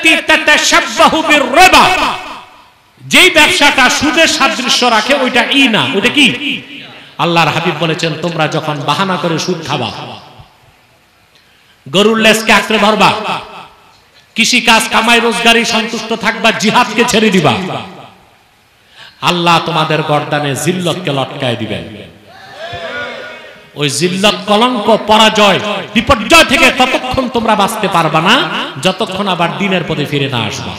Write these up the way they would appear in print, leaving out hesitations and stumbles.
আল্লাতী তাতাশাব্বাহু বির-রিবা, যেই ব্যবসাটা সুদের সাদৃশ্য রাখে ওইটা না, ওইটা কি? আল্লাহর হাবিব বলেছেন তোমরা যখন বাহানা করে সুদ খাবা, গরুর লেজকে আঁকড়ে ধরবা, কৃষি কাজ কামাই রোজগারি সন্তুষ্ট থাকবা, জিহাদকে ছেড়ে দিবা, আল্লাহ তোমাদের গর্দানে জিল্লতকে লটকায় দিবেন। ওই জিল্লত, কলঙ্ক, পরাজয়, বিপর্যয় থেকে ততক্ষণ তোমরা বাঁচতে পারবা না যতক্ষণ আবার দ্বীনের পথে ফিরে না আসবা।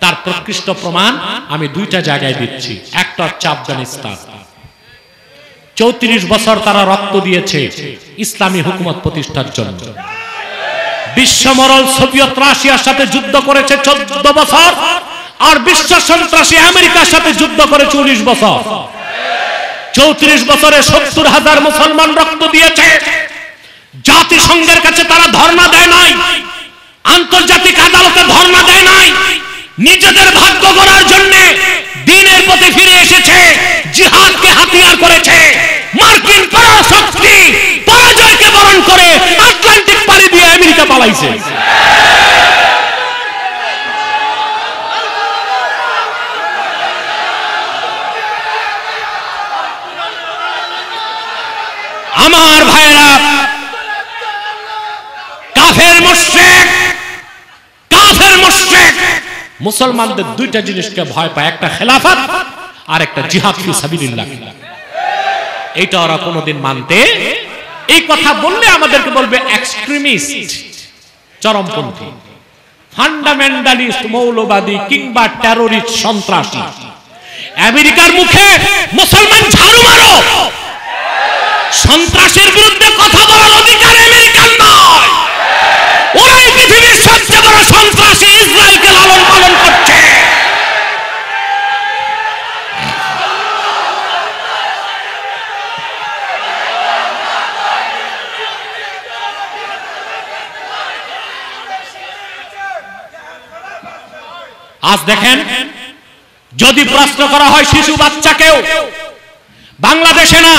তার প্রকৃষ্ট প্রমাণ আমি দুইটা জায়গায় দিচ্ছি। একটা হচ্ছে আফগানিস্তান, 34 বছর তারা রক্ত দিয়েছে ইসলামী হুকুমত প্রতিষ্ঠার জন্য। বিশ্বমরল সোভিয়েত রাশিয়ার সাথে যুদ্ধ করেছে 14 বছর, আর বিশ্ব সন্ত্রাসী আমেরিকার সাথে যুদ্ধ করেছে 19 বছর। 34 বছরে 70,000 মুসলমান রক্ত দিয়েছে। জাতিসংঘের কাছে তারা ধর্ণা দেয় নাই, আন্তর্জাতিক আদালতে ধর্ণা দেয় নাই, নিজেদের ভাগ্য গড়ার জন্য দ্বীনের পথে ফিরে এসেছে, জিহাদকে হাতিয়ার করেছে। মার্কিন পরাশক্তি পরাজয়কে বরণ করে আটলান্টিক পাড়ি দিয়ে আমেরিকা পালাইছে। আমার ভাইরা, কাফের মুশরিক মুসলমানদের দুইটা জিনিসকে ভয় পায়, একটা খেলাফত আর একটা জিহাদ ফি সাবিলিল্লাহ। এইটা ওরা কোনোদিন মানতে, এই কথা বললে আমাদেরকে বলবে এক্সট্রিমিস্ট, চরমপন্থী, ফান্ডামেন্টালিস্ট, মৌলবাদী কিংবা টেররিস্ট, সন্ত্রাসী। আমেরিকার মুখে মুসলমান ঝাড়ু মারো, সন্ত্রাসের বিরুদ্ধে কথা বলার অধিকার আমেরিকার নয়। ওরাই পৃথিবীর সবচেয়ে বড় সন্ত্রাসী, ইসরায়েলকে লালন পালন করছে। আজ দেখেন, যদি প্রশ্ন করা হয় শিশু বাচ্চাকেও, বাংলাদেশে না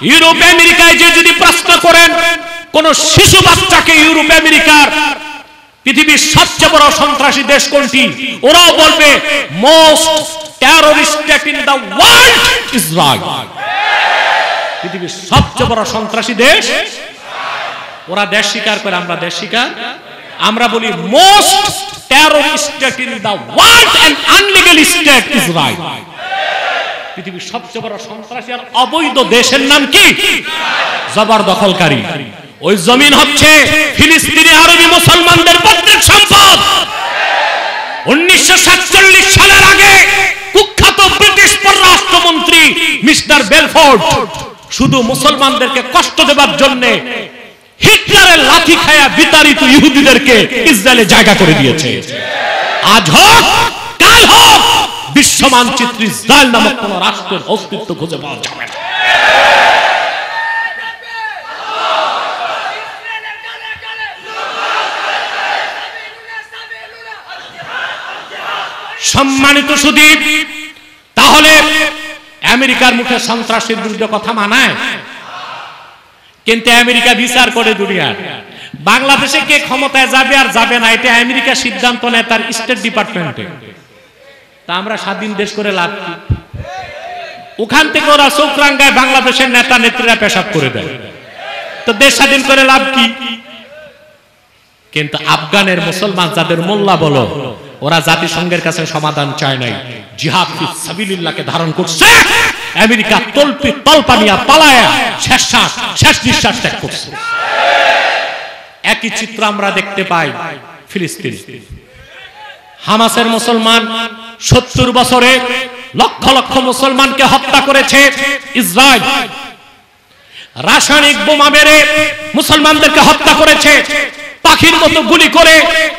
ইউরোপ আমেরিকায় যে যদি প্রশ্ন করেন কোন শিশু বাচ্চাকে, ইউরোপ আমেরিকার পৃথিবীর সবচেয়ে বড় সন্ত্রাসী দেশ কোনটি, ওরাও বলবে most terrorist state in the world Israel. পৃথিবীর সবচেয়ে বড় সন্ত্রাসী দেশ, ওরা দেশ স্বীকার করে, আমরা দেশ স্বীকার, আমরা বলি most terrorist state in the world and unlegal state Israel. পৃথিবীর সবচেয়ে বড় সন্ত্রাসী আর অবৈধ দেশের নাম কি? জবরদখলকারী। ওই জমিন হচ্ছে ফিলিস্তিনি আরবি মুসলমানদের পৈতৃক সম্পদ। 1947 সালের আগে কুখ্যাত ব্রিটিশ পররাষ্ট্রমন্ত্রী মিস্টার বেলফোর্ড শুধু মুসলমানদেরকে কষ্ট দেবার জন্য হিটলারের লাঠি খায়া বিতাড়িত ইহুদিদেরকে ইসরায়েলে জায়গা করে দিয়েছে। আজ হোক কাল হোক বিশ্ব মানচিত্রে ইসরায়েল নামক কোন রাষ্ট্রের অস্তিত্ব খুঁজে পাওয়া যাবে না। সম্মানিত সুধী, তাহলে আমেরিকার মুখে সন্ত্রাসের বিরুদ্ধে কথা মানায়, কিন্তু আমেরিকা বিচার করে দুনিয়ার। বাংলাদেশে কে ক্ষমতায় যাবে আর যাবে না এটা আমেরিকা সিদ্ধান্ত নেয় তার স্টেট ডিপার্টমেন্টে। তা আমরা স্বাধীন দেশ করে লাভ কি? ওখান থেকে ওরা চোখরাঙ্গায় বাংলাদেশের নেতা নেত্রীরা পেশাব করে দেয়, তো দেশ স্বাধীন করে লাভ কি? কিন্তু আফগানের মুসলমান যাদের মোল্লা বলো, ওরা জাতিসংঘের কাছে সমাধান চায় নাই, জিহাদ ফি সাবিলিল্লাহকে ধারণ করছে। আমেরিকা তলপানিয়া পালায়া শেষ নিঃশ্বাস ত্যাগ করছে। একই চিত্র আমরা দেখতে পাই ফিলিস্তিন। হামাসের মুসলমান 70 বছরে লক্ষ লক্ষ মুসলমানকে হত্যা করেছে ইসরায়েল। রাসায়নিক বোমা মেরে মুসলমানদেরকে হত্যা করেছে, পাখির মতো গুলি করে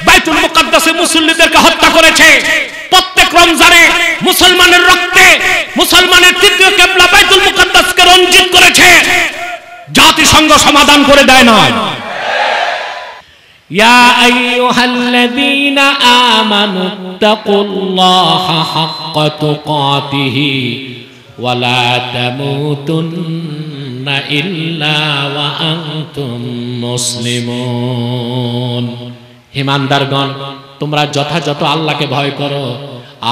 বাইতুল মুকাদ্দাসে মুসল্লিদেরকে হত্যা করেছে। প্রত্যেক রমজানে মুসলমানের রক্তে মুসলমানের তৃতীয় কিবলা বাইতুল মুকাদ্দাসকে রঞ্জিত করেছে। জাতিসংঘ সমাধান করে দেয় না। ইয়া আইয়ুহাল্লাযীনা আমানুত্তাকুল্লাহা হাক্কা তুকাতিহি ওয়া লা তামুতুন্না ইল্লা ওয়া আনতুম মুসলিমুন। ইমানদারগণ, তোমরা যথাযথ আল্লাহকে ভয় করো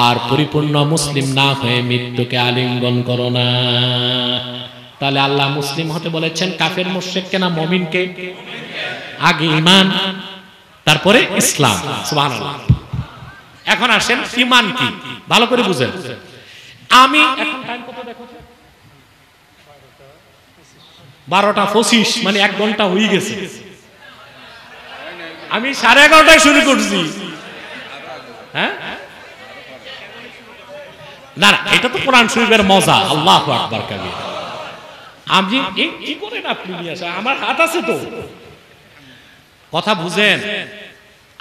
আর পরিপূর্ণ মুসলিম না হয়ে মৃত্যুকে আলিঙ্গন করো না। তাহলে আল্লাহ মুসলিম হতে বলেছেন কাফের মুশরিককে না মুমিনকে? আগে ঈমান, তারপরে ইসলাম। সুবহানাল্লাহ। এখন আসেন ঈমান কি, ভালো করে বুঝেন। আমি এখন টাইম কত দেখো? 12:25, মানে 1 ঘন্টা হয়ে গেছে। আমি 11:30টায় শুরু করছি। হ্যাঁ না না, এটা তো কোরআন শরীফের মজা। আল্লাহু আকবার কাবীর। আমি কি করেন আপনি? আমার হাত আছে তো, কথা বুঝেন।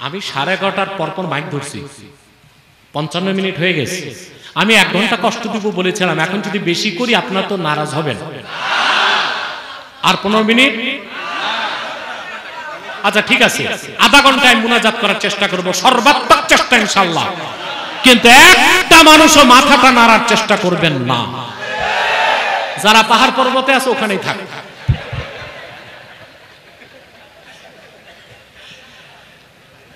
আমি 11:30টার পরপর মাইক ধরছি, 55 মিনিট হয়ে গেছে। আমি 1 ঘন্টা কষ্ট দিব বলেছিলাম। এখন যদি বেশি করি আপনারা তো নারাজ হবেন। আর 15 মিনিট, আচ্ছা ঠিক আছে, আধা ঘন্টায় মুনাজাত করার চেষ্টা করব, সর্বাত্মক চেষ্টা ইনশাআল্লাহ। কিন্তু একটা মানুষও মাথাটা নাড়ার চেষ্টা করবেন না। যারা পাহাড় পর্বতে আছে ওখানেই থাক।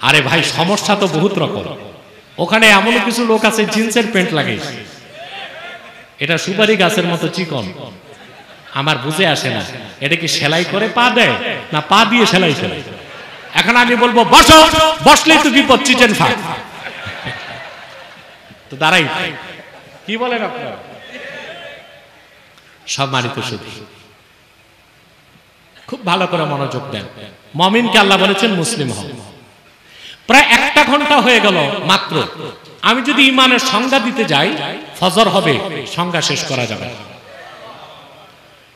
আরে ভাই, সমস্যা তো বহুত রকম। ওখানে এমন কিছু লোক আছে জিন্সের প্যান্ট লাগে, এটা সুপারি গাছের মতো চিকন। আমার বুঝে আসে না, এটা কি সেলাই করে পা দেয় না পা দিয়ে সেলাই করে? এখন আমি বলবো বসো, বসলেই তো বিপদ, চিচেন ফাঁক তো দাঁড়াই। কি বলেন আপনারা? সম্মানিত সুধী, খুব ভালো করে মনোযোগ দেন। মুমিনকে আল্লাহ বলেছেন মুসলিম হও। প্রায় 1টা ঘন্টা হয়ে গেল মাত্র। আমি যদি ঈমানের সংজ্ঞা দিতে যাই, ফজর হবে, সংজ্ঞা শেষ করা যাবে।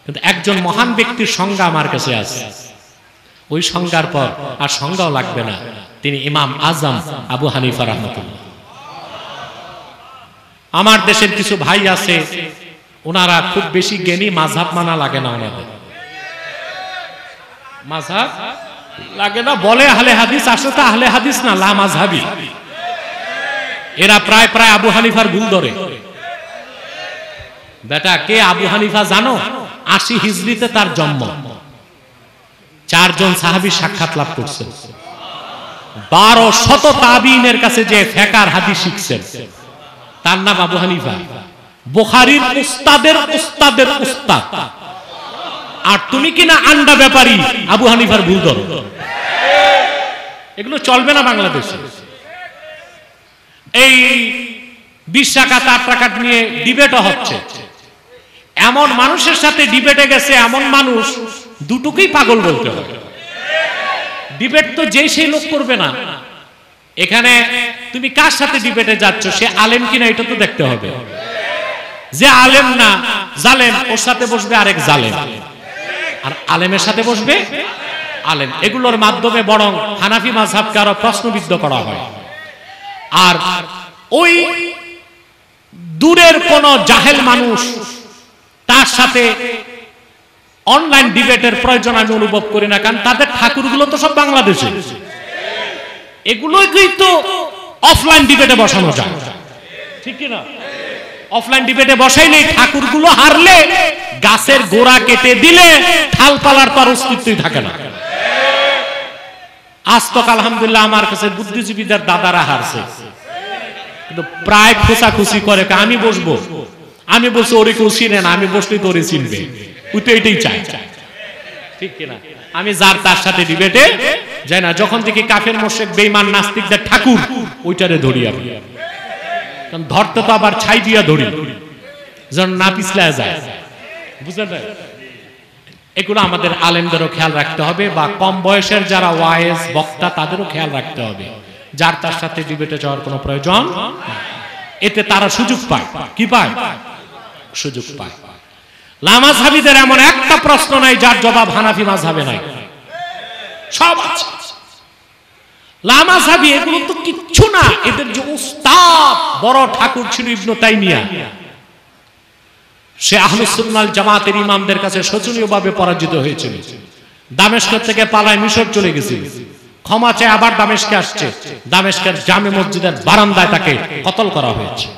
কিন্তু একজন মহান ব্যক্তির সংজ্ঞা আমার কাছে আছে, ওই সংজ্ঞার পর আর সংজ্ঞাও লাগবে না। তিনি ইমাম আজম আবু হানিফা রাহমাতুল্লাহ। আমার দেশের কিছু ভাই আছে, ওনারা খুব বেশি জ্ঞানী, মাযহাব মানা লাগে না ওনাদের। মাযহাব লাগে না বলে আহলে হাদিস, আসলে তো আহলে হাদিস না, লা মাযহাবী। এরা প্রায় প্রায় আবু হানিফার ভুল ধরে। বেটা, কে আবু হানিফা জানো? 80 হিজরিতে তার জন্ম। 4 জন সাহাবী সাক্ষাৎ লাভ করছেন। 1200 তাবিঈনের কাছে যে ফিকহ হাদিস শিখছেন, তার নাম আবু হানিফা। বুখারীর উস্তাদের উস্তাদের উস্তাদ। আর তুমি কিনা আন্ডা ব্যাপারী আবু হানিফার ভুল ধরো। এগুলো চলবে না বাংলাদেশে। এই 20 টাকা 8 টাকা নিয়ে ডিবেটও হচ্ছে। এমন মানুষের সাথে ডিবেটে গেছে, এমন মানুষ দুটোকেই পাগল বলতে হবে। ডিবেট তো যেই সেই লোক করবে না। এখানে তুমি কার সাথে ডিবেটে যাচ্ছ, সে আলেম কিনা এটা তো দেখতে হবে। যে আলেম না, জালেম, ওর সাথে বসবে আরেক জালেম, আর আলেমের সাথে বসবে আলেম। এগুলোর মাধ্যমে বরং হানাফি মাযহাবকে আরো প্রশ্নবিদ্ধ করা হয়। আর ওই দূরের কোন জাহেল মানুষ, তার সাথে অনলাইন ডিবেটের প্রয়োজন আমি অনুভব করি না, কারণ তাদের ঠাকুরগুলো তো সব বাংলাদেশে। এগুলোই তো অফলাইন ডিবেটে বসানো যায়, ঠিক কি না? অফলাইন ডিবেটে বসাইলে ঠাকুরগুলো হারলে, গাছের গোড়া কেটে দিলে ঠালপালার তার অস্তিত্বই থাকে না। আজ তো আলহামদুলিল্লাহ আমার কাছে বুদ্ধিজীবীদের দাদারা হারছে, কিন্তু প্রায় খোঁচাখুচি করে, আমি বসবো। আমি বলছি ওরে কেউ চিনে না, আমি বসলেই তো ওরে চিনবে, ওই তো এটাই চাই, ঠিক কিনা? আমি যার তার সাথে ডিবেটে যাই না। যখন থেকে কাফের মুশরিক বেঈমান নাস্তিকদের ঠাকুর, ওইটারে ধরি আমি। কারণ ধরতে তো আবার ছাই দিয়া ধরি, যেন না পিছলায় যায়, বুঝলেন? এগুলো আমাদের আলেমদেরও খেয়াল রাখতে হবে, বা কম বয়সের যারা ওয়াইজ বক্তা তাদেরও খেয়াল রাখতে হবে। যার তার সাথে ডিবেটে যাওয়ার কোনো প্রয়োজন, এতে তারা সুযোগ পায়। কি পায়? সুযোগ পায়। লামাযহাবীদের এমন একটা প্রশ্ন নাই যার জবাব হানাফি মাযহাবে নাই, সব আছে। লামাযহাবী এগুলো তো কিচ্ছু না। এদের যে উস্তাদ বড় ঠাকুর ছিল ইবনে তাইমিয়া, সে আহলুস সুন্নাহ ওয়াল জামাতের ইমামদের কাছে শোচনীয়ভাবে পরাজিত হয়েছিল। দামেস্ক থেকে পালায় মিশর চলে গেছিল, ক্ষমা চেয়ে আবার দামেস্কে আসছে। দামেস্কের জামে মসজিদের বারান্দায় তাকে কতল করা হয়েছে।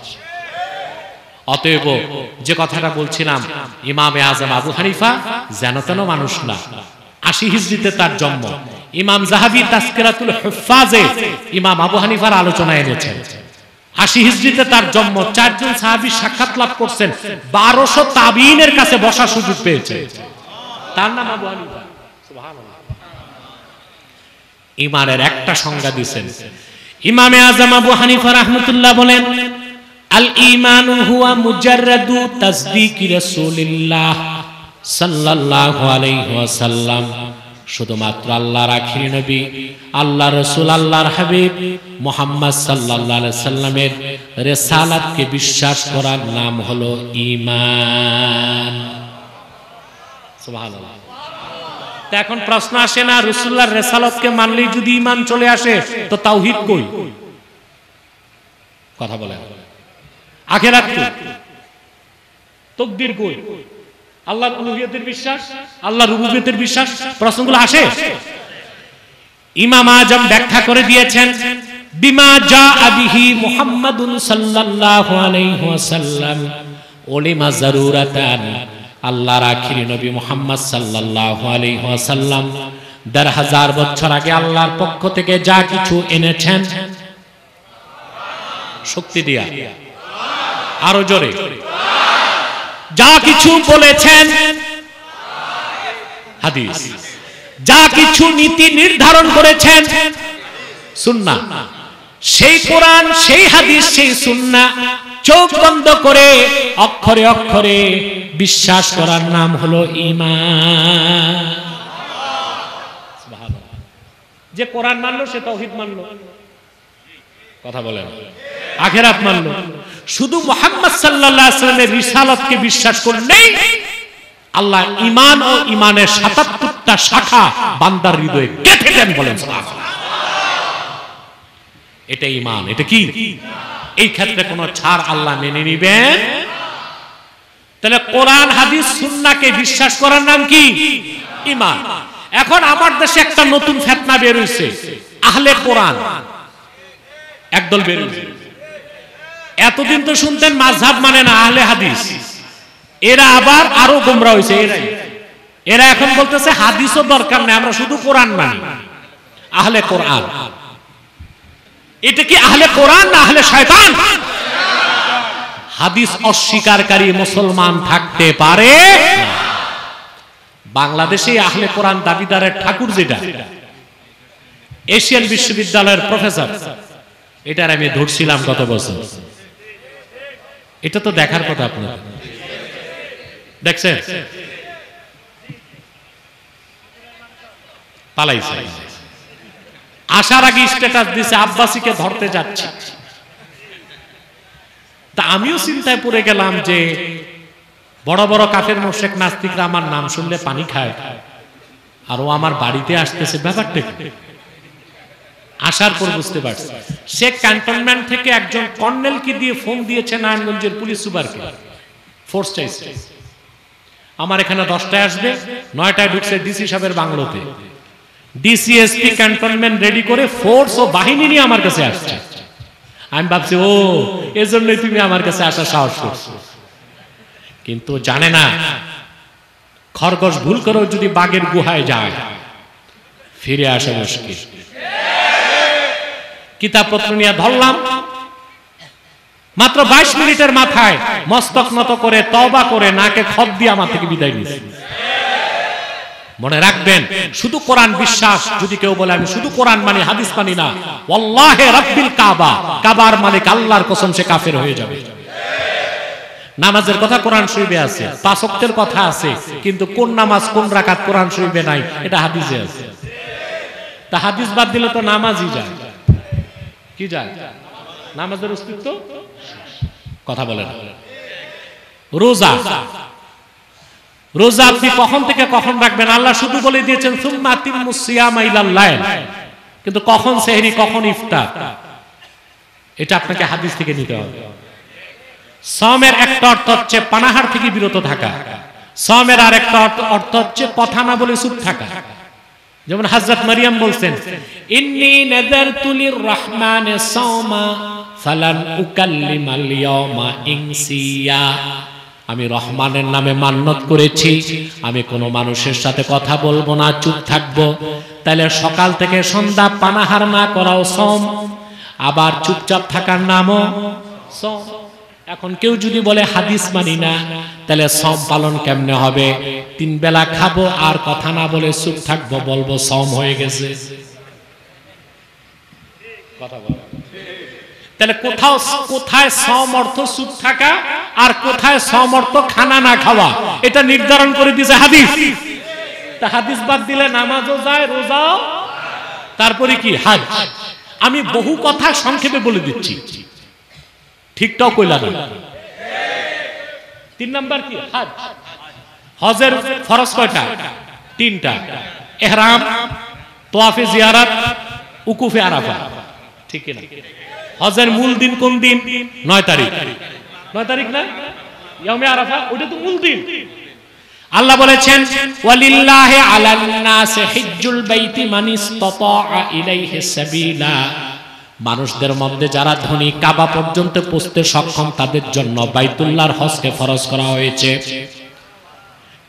অতএব যে কথাটা বলছিলাম, ইমামে আজম আবু হানিফা যেন তেন মানুষ না, 80 হিজরিতে তার জন্ম। ইমাম যাহাবী তাজকিরাতুল হুফাজে ইমাম আবু হানিফার আলোচনা এনেছেন। 80 হিজরিতে তার জন্ম। 4 জন সাহাবী সাক্ষাৎ লাভ করছেন, 1200 তাবিঈনের কাছে বসার সুযোগ পেয়েছে। তার নাম আবু হানিফা। সুবহানাল্লাহ। ইমানের একটা সংজ্ঞা দিয়েছেন ইমামে আজম আবু হানিফা রাহমাতুল্লাহ, বলেন আল ঈমানু হুয়া মুজাররাদু তাসদীকি রাসূলিল্লাহ সাল্লাল্লাহু আলাইহি ওয়াসাল্লাম, শুধুমাত্র আল্লাহর আখির নবী, আল্লাহর রাসূল, আল্লাহর হাবিব মুহাম্মদ সাল্লাল্লাহু আলাইহি সাল্লামের রিসালাতকে বিশ্বাস করার নাম হলো ঈমান। সুবহানাল্লাহ। তো এখন প্রশ্ন আসে না, রাসূলুল্লাহর রিসালাতকে মানলেই যদি ঈমান চলে আসে তো তাওহীদ কই? কথা বলেন। আখিরাত কই? তাকদীর কই? আল্লাহর উলুহিয়তের বিশ্বাস, আল্লাহর রুবুবিয়তের বিশ্বাস, প্রশ্নগুলো আসে। ইমাম আজম ব্যাখ্যা করে দিয়েছেন বিমা জাআ বিহি মুহাম্মাদুন সাল্লাল্লাহু আলাইহি ওয়াসাল্লাম উলিমা যারুরাতান, আল্লাহর আখির নবী মুহাম্মদ সাল্লাল্লাহু আলাইহি ওয়াসাল্লাম ১৫০০ বছর আগে আল্লাহর পক্ষ থেকে যা কিছু এনেছেন, শক্তি দিয়া আরো জোরে, যা কিছু বলেছেন হাদিস, যা কিছু নীতি নির্ধারণ করেছেন সুন্নাহ, সেই কোরআন, সেই হাদিস, সেই সুন্নাহ চোখ বন্ধ করে অক্ষরে অক্ষরে বিশ্বাস করার নাম হলো ঈমান। সুবহানাল্লাহ। যে কোরআন মানলো সে তাওহীদ মানলো। কথা বলেন। আখিরাত মানলো। শুধু মুহাম্মদ সাল্লাল্লাহু আলাইহি ওয়াসাল্লামের রিসালাতকে বিশ্বাস করলেই আল্লাহ ঈমান ও ঈমানের ৭৭টা শাখা বান্দার হৃদয়ে গেঁথে দেন। বলেন সুবহানাল্লাহ। এটা ঈমান। এটা কি? এই ক্ষেত্রে কোনো ছাড় আল্লাহ মেনে নিবেন? তাহলে কোরআন, হাদিস, সুন্নাহকে বিশ্বাস করার নাম কি? ঈমান। এখন আমার দেশে একটা নতুন ফিতনা বের হইছে, আহলে কোরআন একদল বের হইছে। এতদিন তো শুনতেন মাযহাব মানে না, আহলে হাদিস। এরা আবার আরো গোমরা হইছে। এরা এখন বলতেছে হাদিসও দরকার নেই, আমরা শুধু কোরআন মানি। আহলে কোরআন, এটা কি আহলে কোরআন না আহলে শয়তান? হাদিস অস্বীকারী মুসলমান থাকতে পারে না। বাংলাদেশে আহলে কোরআন দাবিদারের ঠাকুর, যেটা এশিয়ান বিশ্ববিদ্যালয়ের প্রফেসর, এটার আমি ধরছিলাম গত বছর। এটা তো দেখার কথা, আপনার দেখছেন? পালাইছে। আসার আগে স্ট্যাটাস দিছে আব্বাসীকে ধরতে যাচ্ছি। তা আমিও চিন্তায় পড়ে গেলাম যে বড় বড় কাফের মুশরিক নাস্তিকরা আমার নাম শুনলে পানি খায়, আর ও আমার বাড়িতে আসতেছে, ব্যাপারটা কি? আসার পর বুঝতে পারছি সে ক্যান্টনমেন্ট থেকে একজন কর্নেলকে দিয়ে ফোন দিয়েছে নারায়ণগঞ্জের পুলিশ সুপারকে, ফোর্স চাইছে। আমার এখানে 10টায় আসবে, 9টায় ঢুকছে ডিসি সাহেবের বাংলোতে। ডিসিএসপি ক্যান্টনমেন্ট রেডি করে ফোর্স ও বাহিনী নিয়ে আমার কাছে আসছে। আমি ভাবছি ও এজন্যই তুমি আমার কাছে আসার সাহস করছো। কিন্তু জানে না খরগোশ ভুল করেও যদি বাঘের গুহায় যায় ফিরে আসা মুশকিল। কিতাবপত্র নিয়ে ধরলাম, মাত্র 22 মিনিটের মাথায় মস্তক নত করে তওবা করে নাকে খত দিয়ে আমার থেকে বিদায় নিয়েছে। মনে রাখবেন, শুধু কোরআন বিশ্বাস যদি কেউ বলে আমি শুধু কোরআন মানি, হাদিস মানি না, ওয়াল্লাহি রাব্বিল কাবা, কাবার মালিক আল্লাহর কসম, সে কাফের হয়ে যাবে। নামাজের কথা কোরআন শরীফে আছে, 5 ওয়াক্তের কথা আছে, কিন্তু কোন নামাজ কোন রাকাত কোরআন শরীফে নাই, এটা হাদিসে আছে। তা হাদিস বাদ দিলে তো নামাজই যায়। কি যায়? নামাজের অস্তিত্ব। কথা বলেন। রোজা, রোজা আপনি কখন থেকে কখন রাখবেন আল্লাহ শুধু বলে দিয়েছেন সুম্মা আতিম্মুস সিয়ামা ইলাল লাইল, কিন্তু কখন সেহরি কখন ইফতার এটা আপনাকে হাদিস থেকে নিতে হবে। সাওমের একটা অর্থ হচ্ছে পানাহার থেকে বিরত থাকা, সাওমের আরেকটা অর্থ হচ্ছে কথা না বলে চুপ থাকা। যেমন হযরত মারিয়াম বলছেন ইন্নী নাযারতু লিররহমানি সাওমা ফালান উকাল্লিমাল ইয়াওমা ইনসিয়া, আমি রহমানের নামে মান্যত করেছি আমি কোনো মানুষের সাথে কথা বলবো না, চুপ থাকবো। তাহলে সকাল থেকে সন্ধ্যা পানাহার না করাও সম, আবার চুপচাপ থাকার নামও সম। এখন কেউ যদি বলে হাদিস মানি না, তাহলে সম পালন কেমনে হবে? 3 বেলা খাবো আর কথা না বলে চুপ থাকবো, বলবো সম হয়ে গেছে। কথা বল। তাহলে কোথায় সম অর্থ চুপ থাকা আর কোথায় সম অর্থ খানা না খাওয়া, এটা নির্ধারণ করে দিয়েছে হাদিস। তা হাদিস বাদ দিলে নামাজও যায়, রোজাও, তারপরে কি হজ। আমি বহু কথা সংক্ষেপে বলে দিচ্ছি, ঠিকটাও কইলা না। 3 নাম্বার কি? হজ। হজের ফরজ কয়টা? 3টা। ইহরাম, তাওয়াফে জিয়ারত, উকুফে আরাফা, ঠিক না? হজের মূল দিন কোন দিন? 9 তারিখ। 9 তারিখ না ইয়াউমে আরাফা, ওটা তো মূল দিন। আল্লাহ বলেছেন ওয়ালিল্লাহি আলান নাসি হিজ্জুল বাইতি মান ইসতাতা ইলাইহি সাবিলা, মানুষদের মধ্যে যারা ধনী কাবা পর্যন্ত পৌঁছতে সক্ষম তাদের জন্য বাইতুল্লাহর হজকে ফরজ করা হয়েছে।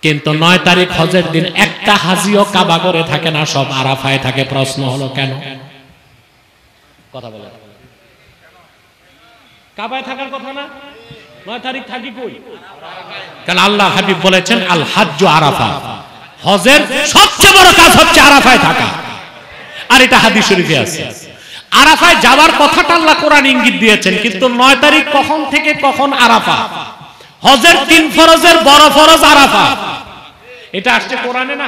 কিন্তু 9 তারিখ হজের দিন একটা হাজিও কাবা করে থাকে না, সব আরাফায় থাকে। প্রশ্ন হলো কেন? কথা বলে, কাবায় থাকার কথা না? 9 তারিখ থাকি কই? কারণ আল্লাহ হাবিব বলেছেন আল হাজ্জু আরাফা, হজের সবচেয়ে বড় কাজ হচ্ছে আরাফায় থাকা। আর এটা হাদিস শরীফে আছে। আরাফায় যাওয়ার কথাটা আল্লাহ কোরআন ইঙ্গিত দিয়েছেন, কিন্তু 9 তারিখ কখন থেকে কখন আরাফা? হজের 3 ফরজের বড় ফরজ আরাফা, এটা আসছে কোরআনে না?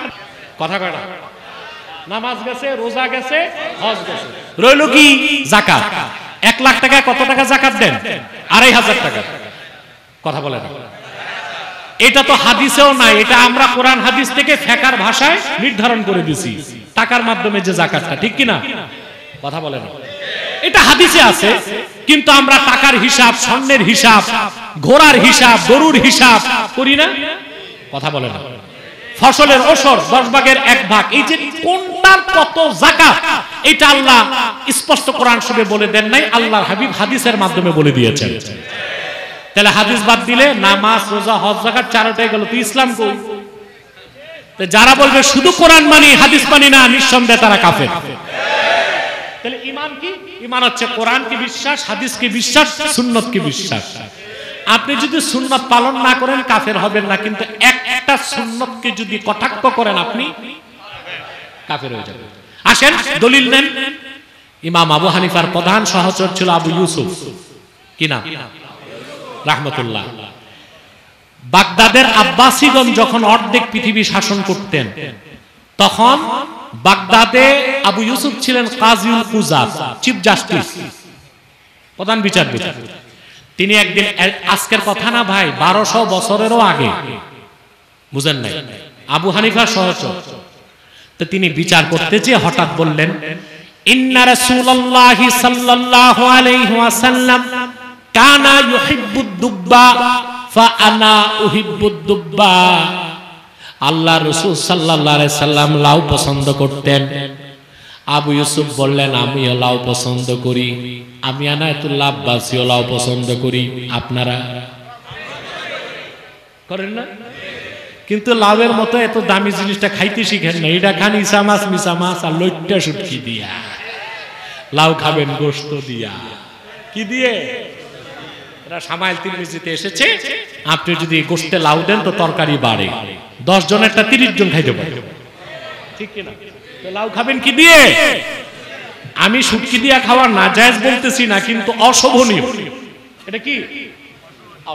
কথা কয় না? নামাজ গেছে, রোজা গেছে, হজ গেছে, রইল কি? যাকাত। 1 লাখ টাকায় কত টাকা যাকাত দেন? 2500 টাকা। কথা বলে না? এটা তো হাদিসেও নাই, এটা আমরা কোরআন হাদিস থেকে ফিকহের ভাষায় নির্ধারণ করে দিছি, টাকার মাধ্যমে যে যাকাতটা, ঠিক কি না? কথা বলে না? এটা হাদিসে আছে, কিন্তু আমরা টাকার হিসাব, স্বর্ণের হিসাব, ঘোড়ার হিসাব, গরুর হিসাব করি না। কথা বলে না? ফসলের ওসর 10 ভাগের 1 ভাগ, এই যে কোনটার কত যাকাত, এটা আল্লাহ স্পষ্ট কোরআন শরীফে বলে দেন নাই, আল্লাহর হাবিব হাদিসের মাধ্যমে বলে দিয়েছেন। তাহলে হাদিস বাদ দিলে নামাজ, রোজা, হজ, যাকাত চারটাই গেল, তো ইসলাম কই? তো যারা বলবে শুধু কোরআন মানি হাদিস মানি না, নিঃসন্দেহে তারা কাফের। তাহলে ঈমান কি? ঈমান হচ্ছে কোরআন কি বিশ্বাস, হাদিস কি বিশ্বাস, সুন্নাত কি বিশ্বাস। আপনি যদি সুন্নাত পালন না করেন কাফের হবেন না, কিন্তু একটা সুন্নাতকে যদি কটাক্ষ করেন আপনি কাফের হয়ে যাবেন। আসেন দলিল নেন। ইমাম আবু হানিফার প্রধান সহচর ছিল আবু ইউসুফ, কি নাম? রাহমাতুল্লাহ। বাগদাদের আব্বাসীগণ যখন অর্ধেক পৃথিবী শাসন করতেন, তখন বাগদাদে আবু ইউসুফ ছিলেন কাজীউল কুযাত, চিফ জাস্টিস, প্রধান বিচারপতি। তিনি একদিন, আজকের কথা না ভাই, 1200 বছরেরও আগে, বুঝেন নাই, আবু হানিফা সহচর। তো তিনি বিচার করতে যে হঠাৎ বললেন ইন্না রাসূলুল্লাহি সাল্লাল্লাহু আলাইহি ওয়াসাল্লাম কানা ইউহিব্বুদ দুব্বা ফা আনা উহিব্বুদ দুব্বা। আল্লাহ রাসূল সাল্লাল্লাহু আলাইহি সাল্লাম লাউ পছন্দ করতেন। আবু ইউসুফ বললেন আমিও লাউ পছন্দ করি, আমি আনায়াতুল্লাহ আব্বাসীও লাউ পছন্দ করি, আপনারা করেন না? কিন্তু লাউয়ের মতো এত দামি জিনিসটা খাইতে শিখেন না, এটা খান ইসা মাছ, মিসা মাছ আর লইট্টা শুটকি দিয়া। লাউ খাবেন গোশত দিয়া, কি দিয়ে? এরা সামাইল তিরমিজিতে এসেছে, আপনি যদি গোশতে লাউ দেন তো তরকারি বাড়ে, 10 জনেরটা 30 জন খাইতে পারে, ঠিক কিনা? তো লাউ খাবেন কি দিয়ে? আমি শুটকি দিয়া খাওয়া নাজায়েজ বলতেছি না, কিন্তু অশোভনীয়। এটা কি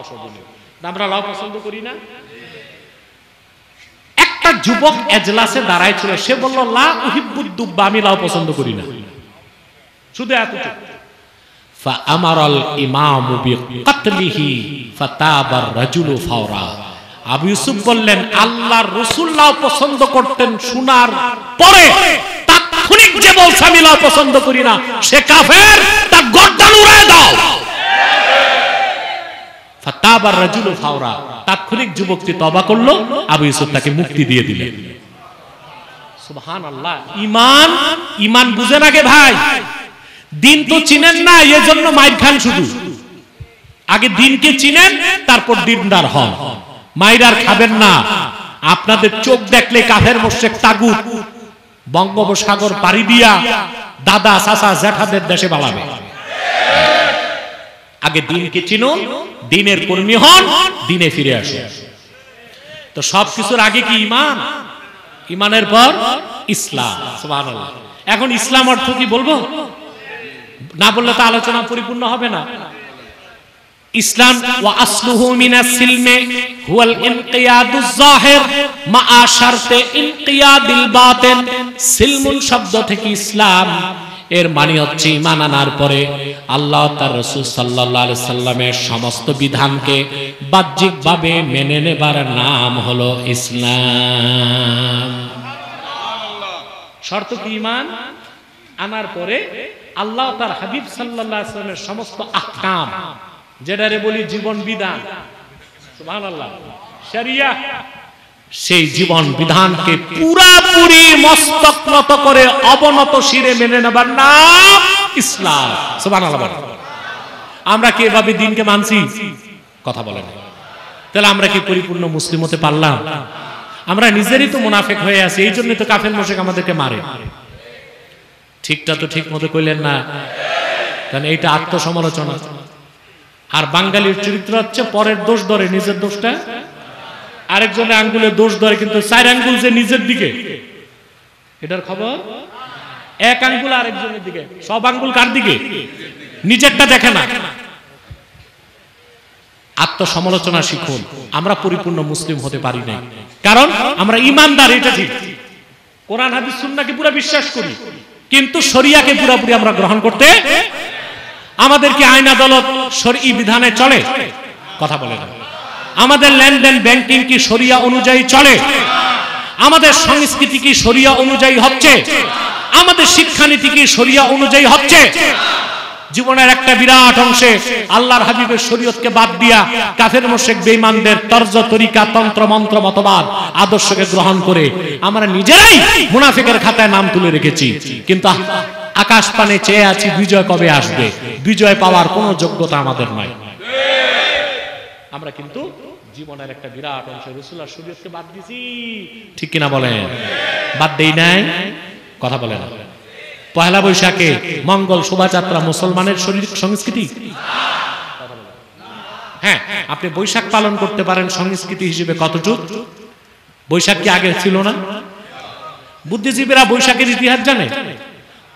অশোভনীয়? আমরা লাউ পছন্দ করি না। একটা যুবক এজলাসে দাঁড়ায় ছিল, সে বলল লা উহিব্বুদ দুব্বা, আমি লাউ পছন্দ করি না। শুধু এতটুকু। ফা আমারাল ইমামু বিকাতলিহি ফাতাবার রাজুলু ফাওরা। আবু ইউসুফ বললেন আল্লাহর রাসূল লাউ পছন্দ করতেন শোনার পরে তাৎক্ষণিক যে বলছে আমি লাউ পছন্দ করি না, সে কাফের, তার গর্দান উড়ায় দাও। ফাতাবার রাজুলু ফাওরা, তাৎক্ষণিক যুবকটি তওবা করলো, আবু ইউসুফ তাকে মুক্তি দিয়ে দিলেন। সুবহানাল্লাহ। ঈমান, ঈমান বুঝেন আগে ভাই, দিন তো চিনেন না, এজন্য মাইর খান শুধু। আগে দিনকে চিনেন, তারপর দিনদার হন। মাইরার খাবেন না। আপনাদের চোখ দেখলে কাফের মুশরিক তাগুত বঙ্গোপসাগর পাড়ি দিয়া দাদা চাচা জ্যাঠাদের দেশে বাড়াবে। আগে দিনকে চিনুন, দিনের কর্মী হন, দিনে ফিরে আসুন। তো সবকিছুর আগে কি ঈমান, ঈমানের পর ইসলাম। সুবহানাল্লাহ। এখন ইসলাম অর্থ কি বলবো? না বললে তো আলোচনা পরিপূর্ণ হবে না। ইসলাম ওয়া আসলুহু মিনাস সিলমে হুয়াল ইনকিয়াদুজ যাহির মা শারতে ইনকিয়াদিল বাতিন। সিলমুন শব্দ থেকে ইসলাম এর মানে হচ্ছে ঈমান আনার পরে আল্লাহ তার রাসূল সাল্লাল্লাহু আলাইহি সাল্লামের সমস্ত বিধানকে বাহ্যিকভাবে মেনে নেবার নাম হলো ইসলাম। শর্ত কি? ঈমান আনার পরে আল্লাহ তার হাবিব সাল্লাল্লাহু আলাইহি সাল্লামের সমস্ত আহকাম, যেটারে বলি জীবন বিধান, সুবহানাল্লাহ, শরিয়া, সেই জীবন বিধানকে পুরাপুরি মস্তক নত করে অবনত শিরে মেনে নেবার নাম ইসলাম। সুবহানাল্লাহ। আমরা কি এভাবে দিনকে মানছি? কথা বলেন। তাহলে আমরা কি পরিপূর্ণ মুসলিম হতে পারলাম? আমরা নিজেরই তো মুনাফিক হয়ে আছি, এই জন্যই তো কাফের মুশরিক আমাদেরকে মারে। ঠিকটা তো ঠিক মতো কইলেন না, কারণ এইটা আত্মসমালোচনা। আর বাঙালির চরিত্র হচ্ছে পরের দোষ ধরে, নিজের দোষটা আরেকজনের আঙ্গুলে দোষ ধরে, কিন্তু চার আঙ্গুল যে নিজের দিকে, এটার খবর এক আঙ্গুল আরেকজনের দিকে, সব আঙ্গুল কার দিকে? নিজেরটা দেখে না। আত্মসমালোচনা শিখুন। আমরা পরিপূর্ণ মুসলিম হতে পারি না, কারণ আমরা ঈমানদার, এটা ঠিক। কোরআন হাদিস সুন্নাহকে পুরো বিশ্বাস করি, কিন্তু শরিয়াকে পুরোপুরি আমরা গ্রহণ করতে, আমাদের কি আইন আদালত শরঈ বিধানে চলে? কথা বলে না। আমাদের লেনদেন ব্যাংকিং কি শরিয়া অনুযায়ী চলে? আমাদের সংস্কৃতি কি শরিয়া অনুযায়ী হচ্ছে? আমাদের শিক্ষানীতি কি শরিয়া অনুযায়ী হচ্ছে? জীবনের একটা বিরাট অংশে আল্লাহর হাবিবের শরীয়তকে বাদ দিয়া কাফের মুশরিক বেঈমানদের তর্জ তরিকা, তন্ত্র মন্ত্র, মতবাদ, আদর্শকে গ্রহণ করে আমরা নিজেরাই মুনাফিকের খাতায় নাম তুলে রেখেছি। কিন্তু আকাশ পানে চেয়ে আছি বিজয় কবে আসবে। বিজয় পাওয়ার কোনো যোগ্যতা আমাদের নাই। আমরা কিন্তু জীবনের একটা বিরাট অংশ রাসূলুল্লাহর শরীয়তকে বাদ দিয়েছি, ঠিক কিনা বলেন? বাদ দেই নাই? কথা বলেন। পহেলা বৈশাখে মঙ্গল শোভাযাত্রা মুসলমানের সংস্কৃতি। হ্যাঁ, আপনি বৈশাখ পালন করতে পারেন সংস্কৃতি হিসেবে কতটুক? বৈশাখ কি আগে ছিল না? বুদ্ধিজীবীরা বৈশাখের ইতিহাস জানে।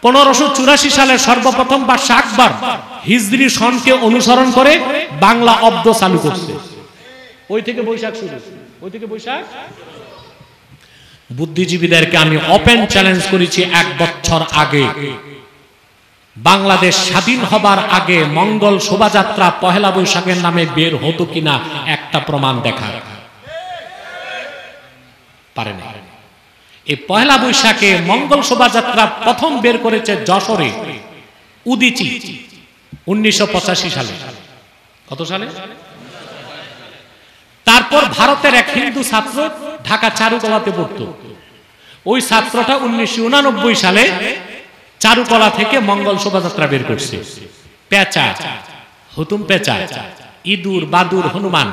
1584 সালে সর্বপ্রথম বাদশা আকবর হিজরি সনকে অনুসরণ করে বাংলা অব্দ চালু করছে। ওই থেকে বৈশাখ শুরু, ওই থেকে বৈশাখ। বুদ্ধিজীবীদেরকে আমি ওপেন চ্যালেঞ্জ করেছি, 1 বছর আগে বাংলাদেশ স্বাধীন হবার আগে মঙ্গল শোভাযাত্রা পহেলা বৈশাখের নামে বের হতো কিনা একটা প্রমাণ দেখা পারে না। এই পহেলা বৈশাখে মঙ্গল শোভাযাত্রা প্রথম বের করেছে যশোরে উদীচী 1985 সালে। কত সালে? তারপর ভারতের এক হিন্দু ছাত্র ঢাকা চারুকলাতে পড়তো। ওই ছাত্রটা 1989 সালে চারুকলা থেকে মঙ্গল শোভাযাত্রা বের করছে। পেঁচা, হুতুম পেঁচা, ইঁদুর, বাদুর, হনুমান,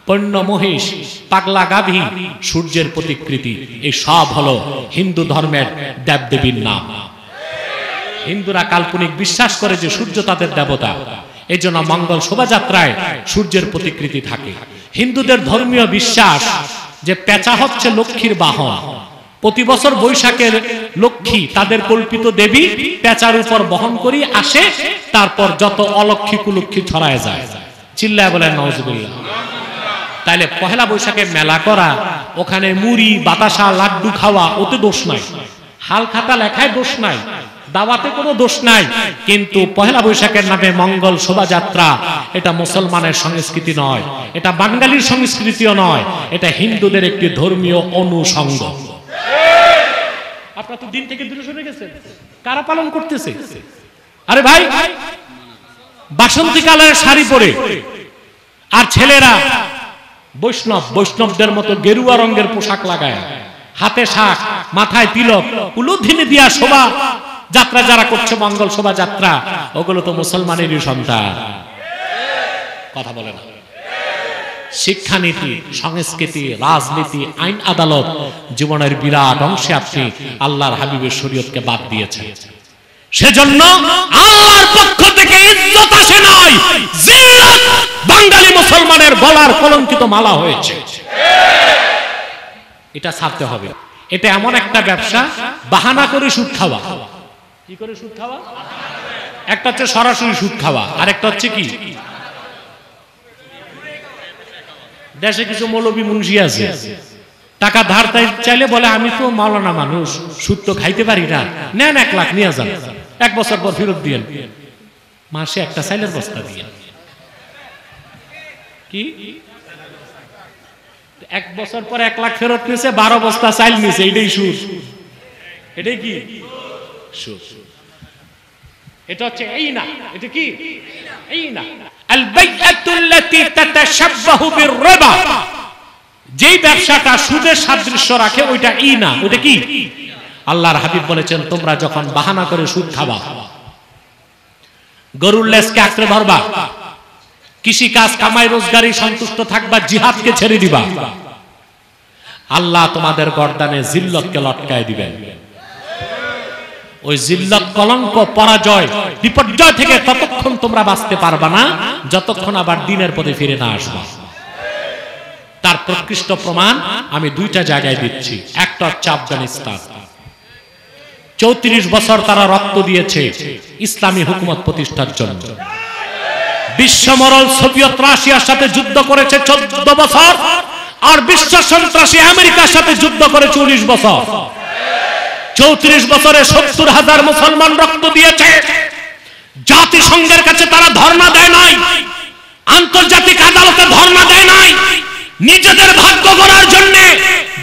পণ্য মহিষ, পাগলা গাভী, সূর্যের প্রতিকৃতি, এই সব হলো হিন্দু ধর্মের দেবদেবীর নাম। হিন্দুরা কাল্পনিক বিশ্বাস করে যে সূর্য তাদের দেবতা, এই জন্য মঙ্গল শোভাযাত্রায় সূর্যের প্রতিকৃতি থাকে। হিন্দুদের ধর্মীয় বিশ্বাস যে পেঁচা হচ্ছে লক্ষ্মীর বাহন। প্রতি বছর বৈশাখের লক্ষ্মী তাদের কল্পিত দেবী পেঁচার উপর বহন করি আসে, তারপর যত অলক্ষ্মী কুলক্ষ্মী ছড়ায় যায়। চিল্লায় বলেন নাউজুবিল্লাহ। তাইলে পহেলা বৈশাখে মেলা করা, ওখানে মুড়ি, বাতাসা, লাড্ডু খাওয়া, ওতে দোষ নাই। হাল খাতা লেখায় দোষ নাই, দাওয়াতে কোনো দোষ নাই। কিন্তু পহেলা বৈশাখের নামে মঙ্গল শোভাযাত্রা, এটা মুসলমানের সংস্কৃতি নয়, এটা বাঙালির সংস্কৃতিও নয়, এটা হিন্দুদের একটি ধর্মীয় অনুষঙ্গ। আপনারা তো দিন থেকে দূরে সরে গেছেন। কারা পালন করতেছে? আরে ভাই, বাসন্তী কালারের শাড়ি পরে আর ছেলেরা বৈষ্ণবদের মতো গেরুয়া রঙের পোশাক লাগায়, হাতে শাক, মাথায় তিলক, উলুধ্বনি দিয়া শোভা যাত্রা যারা করছে মঙ্গল শোভাযাত্রা, ওগুলো তো মুসলমানেরই সন্তান। কথা বলে না। শিক্ষানীতি, সংস্কৃতি, রাজনীতি, আইন আদালত জীবনের বিরাট অংশে আপনি আল্লাহর হাবিবের শরীয়তকে বাদ দিয়েছেন। সেজন্য আল্লাহর পক্ষ থেকে ইজ্জত আসে নাই, জিল্লাত বাঙালি মুসলমানের গলার কলঙ্কিত মালা হয়েছে। এটা ছাড়তে হবে। এটা এমন একটা ব্যবসা, বাহানা করে সুদ খাওয়া। কি করে সুদ খাওয়া? একটা হচ্ছে সরাসরি সুদ খাওয়া, আর একটা হচ্ছে কি, দেশে কিছু মৌলবী মুন্সি আছে, টাকা ধার চাইলে বলে আমি তো মাওলানা মানুষ, সুদ তো খাইতে পারি না, নেন 1 লাখ নিয়ে যান, 1 বছর পর ফেরত দিয়েন। মাসে একটা চাইলের বস্তা দিয়ে কি 1 বছর পর 1 লাখ ফেরত নিয়েছে, 12 বস্তা চাইল নিয়েছে, এটাই সুদ। এটাই কি সুদ? এটা হচ্ছে এই না, এটা কি এই না। আল বাইআতুল্লাতী তাতাশাব্বাহু বির-রিবা, যেই ব্যবসাটা সুদের সাদৃশ্য রাখে ওইটা ই না, ওইটা কি? আল্লাহর হাবিব বলেছেন তোমরা যখন বাহানা করে সুদ খাবা, গরুর লেজকে আঁকড়ে ধরবা, কৃষি কাজ কামাই রোজগারি সন্তুষ্ট থাকবা, জিহাদকে ছেড়ে দিবা, আল্লাহ তোমাদের গর্দানে জিল্লতকে লটকায় দিবেন। ওই জিল্লত, কলঙ্ক, পরাজয়, বিপর্যয় থেকে ততক্ষণ তোমরা বাঁচতে পারবা না যতক্ষণ আবার দিনের পথে ফিরে না আসবা। তার প্রকৃষ্ট প্রমাণ আমি 2টা জায়গায় দিচ্ছি। একটা হচ্ছে আফগানিস্তান। 34 বছর তারা রক্ত দিয়েছে ইসলামী হুকুমত প্রতিষ্ঠার জন্য। বিশ্বমরল সোভিয়েত রাশিয়ার সাথে যুদ্ধ করেছে 14 বছর, আর বিশ্ব সন্ত্রাসী আমেরিকার সাথে যুদ্ধ করেছে 19 বছর। 34 বছরে 70,000 মুসলমান রক্ত দিয়েছে। জাতিসংঘের কাছে তারা ধর্ণা দেয় নাই, আন্তর্জাতিক আদালতে ধর্ণা দেয় নাই, নিজেদের ভাগ্য গড়ার জন্য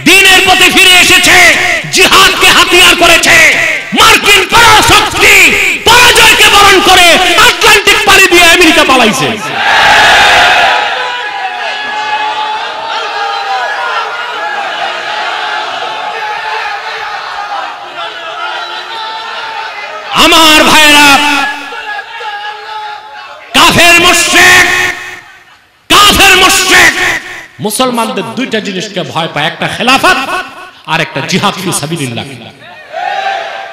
দ্বীনের পথে ফিরে এসেছে, জিহাদকে হাতিয়ার করেছে। মার্কিন পরাশক্তি পরাজয়কে বরণ করে আটলান্টিক পাড়ি দিয়ে আমেরিকা পালাইছে। আমার ভাইরা, কাফের মুশরিক, কাফের মুশরিক মুসলমানদের 2টা জিনিসকে ভয় পায়, একটা খেলাফত আর একটা জিহাদ ফি সাবিলিল্লাহ।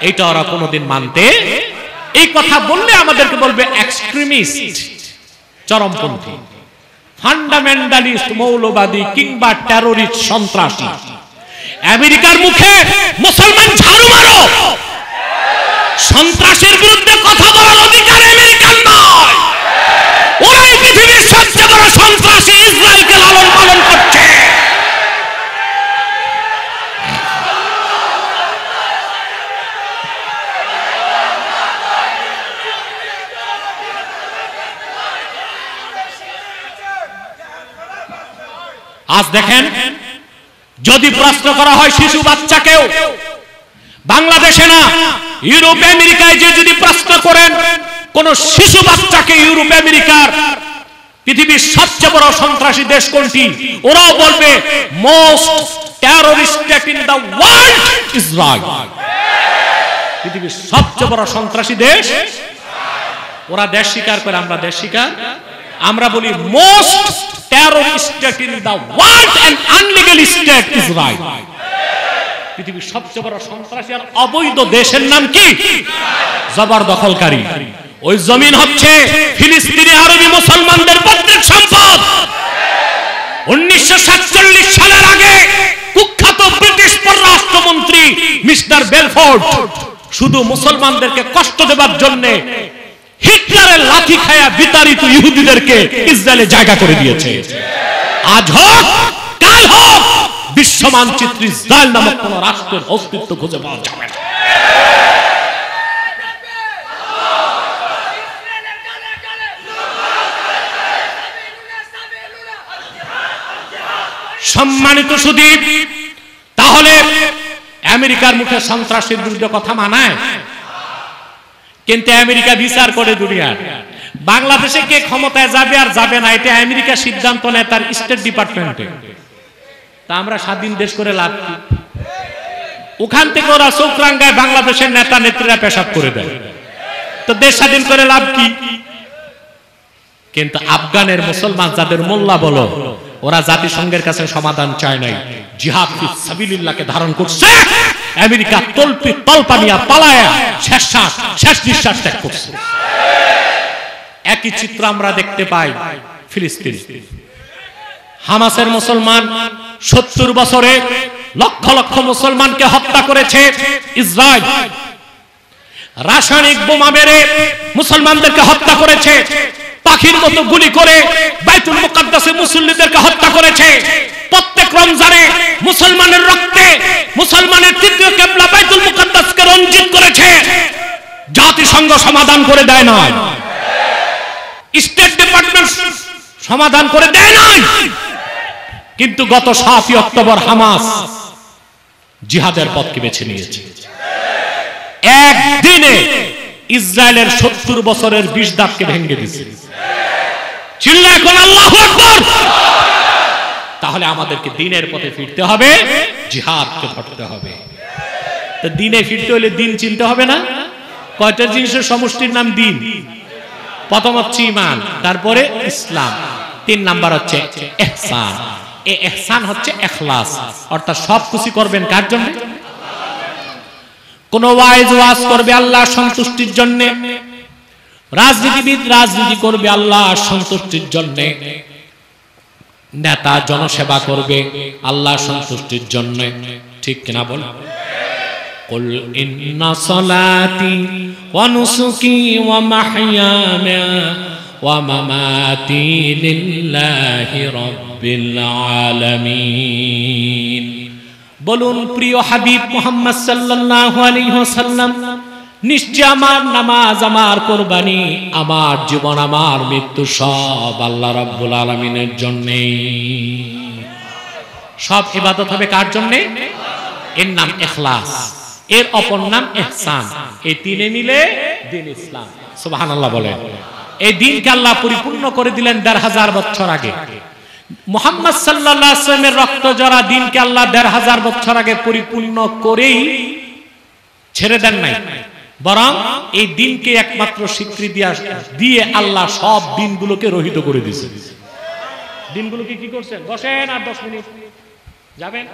এটা ওরা কোনোদিন মানতে, এই কথা বললে আমাদেরকে বলবে এক্সট্রিমিস্ট, চরমপন্থী, ফান্ডামেন্টালিস্ট, মৌলবাদী কিংবা টেররিস্ট, সন্ত্রাসী। আমেরিকার মুখে মুসলমান ঝাড়ু মারো, সন্ত্রাসের বিরুদ্ধে কথা বলার অধিকার আমেরিকার নয়। ওরাই পৃথিবীর সবচেয়ে বড় সন্ত্রাসী, ইসরায়েলকে লালন পালন করছে। আজ দেখেন, যদি প্রশ্ন করা হয় শিশু বাচ্চাকেও, বাংলাদেশে না ইউরোপ আমেরিকায় যে যদি প্রশ্ন করেন কোন শিশু বাচ্চাকে, ইউরোপ আমেরিকার পৃথিবীর সবচেয়ে বড় সন্ত্রাসী দেশ কোনটি, ওরাও বলবে most terrorist state in the world Israel. পৃথিবীর সবচেয়ে বড় সন্ত্রাসী দেশ, ওরা দেশ স্বীকার করে, আমরা দেশ স্বীকার, আমরা বলি most terrorist state in the world and unlegal state Israel. পৃথিবীর সবচেয়ে বড় সন্ত্রাসী আর অবৈধ দেশের নাম কি? জবরদখলকারী। ওই জমিন হচ্ছে ফিলিস্তিনি আরবি মুসলমানদের পৈতৃক সম্পদ। 1947 সালের আগে কুখ্যাত ব্রিটিশ পররাষ্ট্রমন্ত্রী মিস্টার বেলফোর্ড শুধু মুসলমানদেরকে কষ্ট দেবার জন্য হিটলারের লাঠি খায়া বিতাড়িত ইহুদিদেরকে ইসরায়েলে জায়গা করে দিয়েছে। আজ হোক কাল হোক বিশ্ব মানচিত্রে ইসরায়েল নামক কোন রাষ্ট্রের অস্তিত্ব খুঁজে পাওয়া যাবে না। সম্মানিত সুধী, তাহলে আমেরিকার মুখে সন্ত্রাসের বিরুদ্ধে কথা মানায়, কিন্তু আমেরিকা বিচার করে দুনিয়ার। বাংলাদেশে কে ক্ষমতায় যাবে আর যাবে না এটা আমেরিকা সিদ্ধান্ত নেয় তার স্টেট ডিপার্টমেন্টে। তা আমরা স্বাধীন দেশ করে লাভ কি? ওখান থেকে ওরা চৌকরাঙ্গায় বাংলাদেশের নেতা নেত্রীরা পেশাব করে দেয়, তো দেশ স্বাধীন করে লাভ কি? কিন্তু আফগানের মুসলমান যাদের মোল্লা বলো, ওরা জাতিসংঘের কাছে সমাধান চায় নাই, জিহাদ ফি সাবিলিল্লাহকে ধারণ করছে। আমেরিকা তলপা নিয়ে পালায়া শেষ নিঃশ্বাস ত্যাগ করছে। একই চিত্র আমরা দেখতে পাই ফিলিস্তিন। হামাসের মুসলমান 70 বছরে লক্ষ লক্ষ মুসলমানকে হত্যা করেছে ইসরায়েল। রাসায়নিক বোমা মেরে মুসলমানদেরকে হত্যা করেছে, পাখির মতো গুলি করে বাইতুল মুকাদ্দাসে মুসল্লিদেরকে হত্যা করেছে। প্রত্যেক রমজানে মুসলমানের রক্তে মুসলমানের তৃতীয় কিবলা বাইতুল মুকাদ্দাসকে রঞ্জিত করেছে। জাতিসংঘ সমাধান করে দেয় না, স্টেট ডিপার্টমেন্ট সমাধান করে দেয় না। কিন্তু গত 7 অক্টোবর হামাস জিহাদের পথকে বেছে নিয়েছে। একদিনে ইসরায়েলের 70 বছরের 20 দাঁতকে ভেঙে দিয়েছে। চিল্লা এখন আল্লাহু আকবার। তাহলে আমাদেরকে দিনের পথে ফিরতে হবে, জিহাদকে ধরতে হবে। তো দিনে ফিরতে হলে দিন চিনতে হবে না? কয়টা জিনিসের সমষ্টির নাম দিন? প্রথম হচ্ছে ঈমান, তারপরে ইসলাম, 3 নাম্বার হচ্ছে ইহসান। এই ইহসান হচ্ছে ইখলাস, অর্থাৎ সবকিছু করবেন কার জন্য? কোন ওয়াজ করবে আল্লাহর সন্তুষ্টির জন্য, রাজনীতিবিদ রাজনীতি করবে আল্লাহর সন্তুষ্টির জন্য, নেতা জনসেবা করবে আল্লাহর সন্তুষ্টির জন্য। ঠিক কিনা বল? কুল ইন্না সালাতি ওয়া নুসুকি ওয়া মাহইয়ায়া ওয়া মামাতি লিল্লাহি রাব্বিল আলামিন। বলুন প্রিয় হাবিব মুহাম্মদ সাল্লাল্লাহু আলাইহি ওয়াসাল্লাম, নিশ্চয় আমার নামাজ, আমার কুরবানি, আমার জীবন, আমার মৃত্যু সব আল্লাহ রাব্বুল আলামিনের জন্য। সব ইবাদত হবে কার জন্য? এর নাম ইখলাস, এর অপর নাম ইহসান। এই তিনে মিলে দিন ইসলাম। সুবহানাল্লাহ বলেন। এই দিনকে আল্লাহ পরিপূর্ণ করে দিলেন ১৫০০ বছর আগে। মুহাম্মদ সাল্লাল্লাহু আলাইহি ওয়াসাল্লামের রক্ত জরা দিনকে আল্লাহ ১৫০০ বছর আগে পরিপূর্ণ করেই ছেড়ে দেন নাই, বরং এই দিনকে একমাত্র স্বীকৃতি দিয়ে আল্লাহ সব দিনগুলোকে রহিত করে দিয়েছে। দিনগুলোকে কি করছেন? বসেন আর 10 মিনিট যাবেন।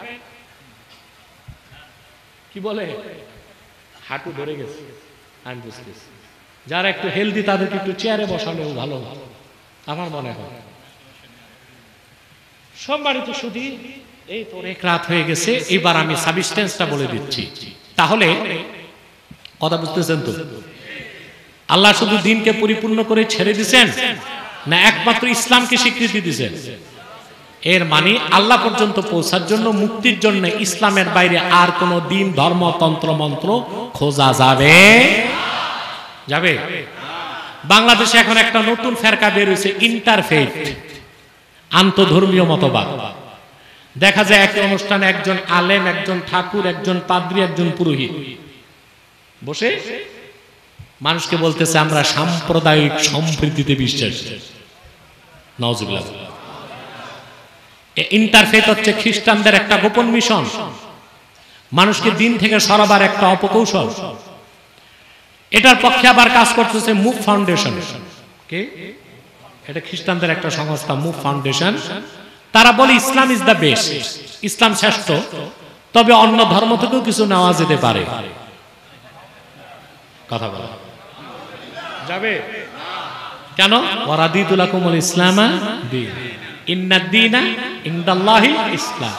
কি বলে? হাঁটু ধরে গেছে। আমি বুঝতেছি যারা একটু হেলদি তাদেরকে একটু চেয়ারে বসালেও ভালো, আমার মনে হয়। সম্মানিত সুধী, এই তো অনেক রাত হয়ে গেছে, এবার আমি সাবস্টেন্সটা বলে দিচ্ছি। তাহলে কথা বুঝতেছেন তো? আল্লাহ শুধু দিনকে পরিপূর্ণ করে ছেড়ে দিয়েছেন না একমাত্র ইসলামকে স্বীকৃতি দিয়েছেন? এর মানে আল্লাহ পর্যন্ত পৌঁছার জন্য, মুক্তির জন্য ইসলামের বাইরে আর কোন দিন, ধর্ম, তন্ত্র মন্ত্র খোঁজা যাবে? বাংলাদেশে এখন একটা নতুন ফেরকা বের হয়েছে, ইন্টারফেথ, আন্তধর্মীয় মতবাদ। দেখা যায় এক অনুষ্ঠানে একজন আলেম, একজন ঠাকুর, একজন পাদ্রী, একজন পুরোহিত বসে মানুষকে বলতেছে আমরা সাম্প্রদায়িক সম্প্রীতিতে বিশ্বাসী। নাউজুবিল্লাহ। ইন্টারফেথ হচ্ছে খ্রিস্টানদের একটা গোপন মিশন, মানুষকে দিন থেকে সরাবার একটা অপকৌশল। এটার পক্ষে আবার কাজ করতেছে মুভ ফাউন্ডেশন। কে? এটা খ্রিস্টানদের একটা সংস্থা, মুভ ফাউন্ডেশন। তারা বলে ইসলাম ইজ দ্য বেস্ট, ইসলাম শ্রেষ্ঠ, তবে অন্য ধর্ম থেকেও কিছু নেওয়া যেতে পারে। কথা বলা যাবে কেন? ওয়ারাদিতু লাকুমুল ইসলামা দীন, ইন্নাদ দীনা ইনদাল্লাহিল ইসলাম।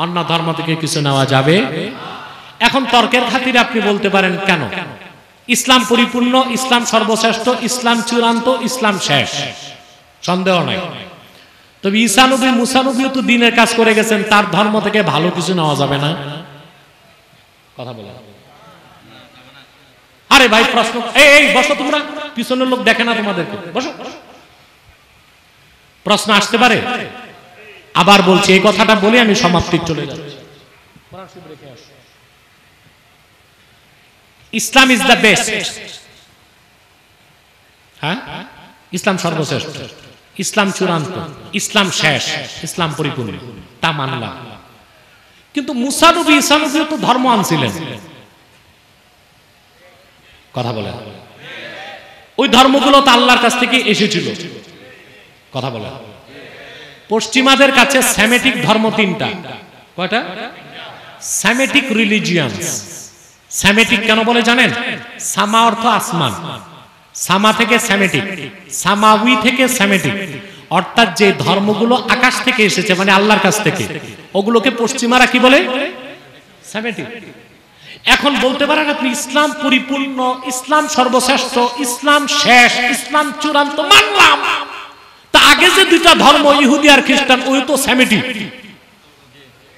অন্য ধর্ম থেকে কিছু নেওয়া যাবে। এখন তর্কের খাতিরে আপনি বলতে পারেন কেন? ইসলাম পরিপূর্ণ, ইসলাম সর্বশ্রেষ্ঠ, ইসলাম চূড়ান্ত, ইসলাম শেষ, সন্দেহ নাই। তবে ঈসা নবী, মুসা নবীও তো দ্বীনের কাজ করে গেছেন, তার ধর্ম থেকে ভালো কিছু নেওয়া যাবে না? কথা বলে। আরে ভাই প্রশ্ন, এই বসো তোমরা, পিছনের লোক দেখে না তোমাদেরকে, বসো। প্রশ্ন আসতে পারে? আবার বলছি, এই কথাটা বলে আমি সমাপ্তি চলে যাচ্ছি। ইসলাম ইজ দ্য বেস্ট, হ্যাঁ, ইসলাম সর্বশ্রেষ্ঠ, ইসলাম চূড়ান্ত, ইসলাম শেষ, ইসলাম পরিপূর্ণ, তা মানলাম। কিন্তু মুসা নবী, ঈসা নবী তো ধর্ম আনছিলেন। কথা বলে, ওই ধর্মগুলো তো আল্লাহর কাছ থেকে এসেছিল। কথা বলে। পশ্চিমাদের কাছে সেমেটিক ধর্ম তিনটা। কয়টা? Semitic religions. সেমেটিক কেন বলে জানেন? সামা অর্থ আসমান, সামা থেকে সেমেটিক, সামাউই থেকে সেমেটিক, অর্থাৎ যে ধর্মগুলো আকাশ থেকে এসেছে মানে আল্লাহর কাছ থেকে, ওগুলোকে পশ্চিমারা কি বলে? সেমেটিক। এখন বলতে পারেন আপনি ইসলাম পরিপূর্ণ, ইসলাম সর্বশ্রেষ্ঠ, ইসলাম শেষ, ইসলাম চূড়ান্ত, মানলাম। তা আগে যে দুইটা ধর্ম ইহুদি আর খ্রিস্টান, ওই তো সেমেটিক।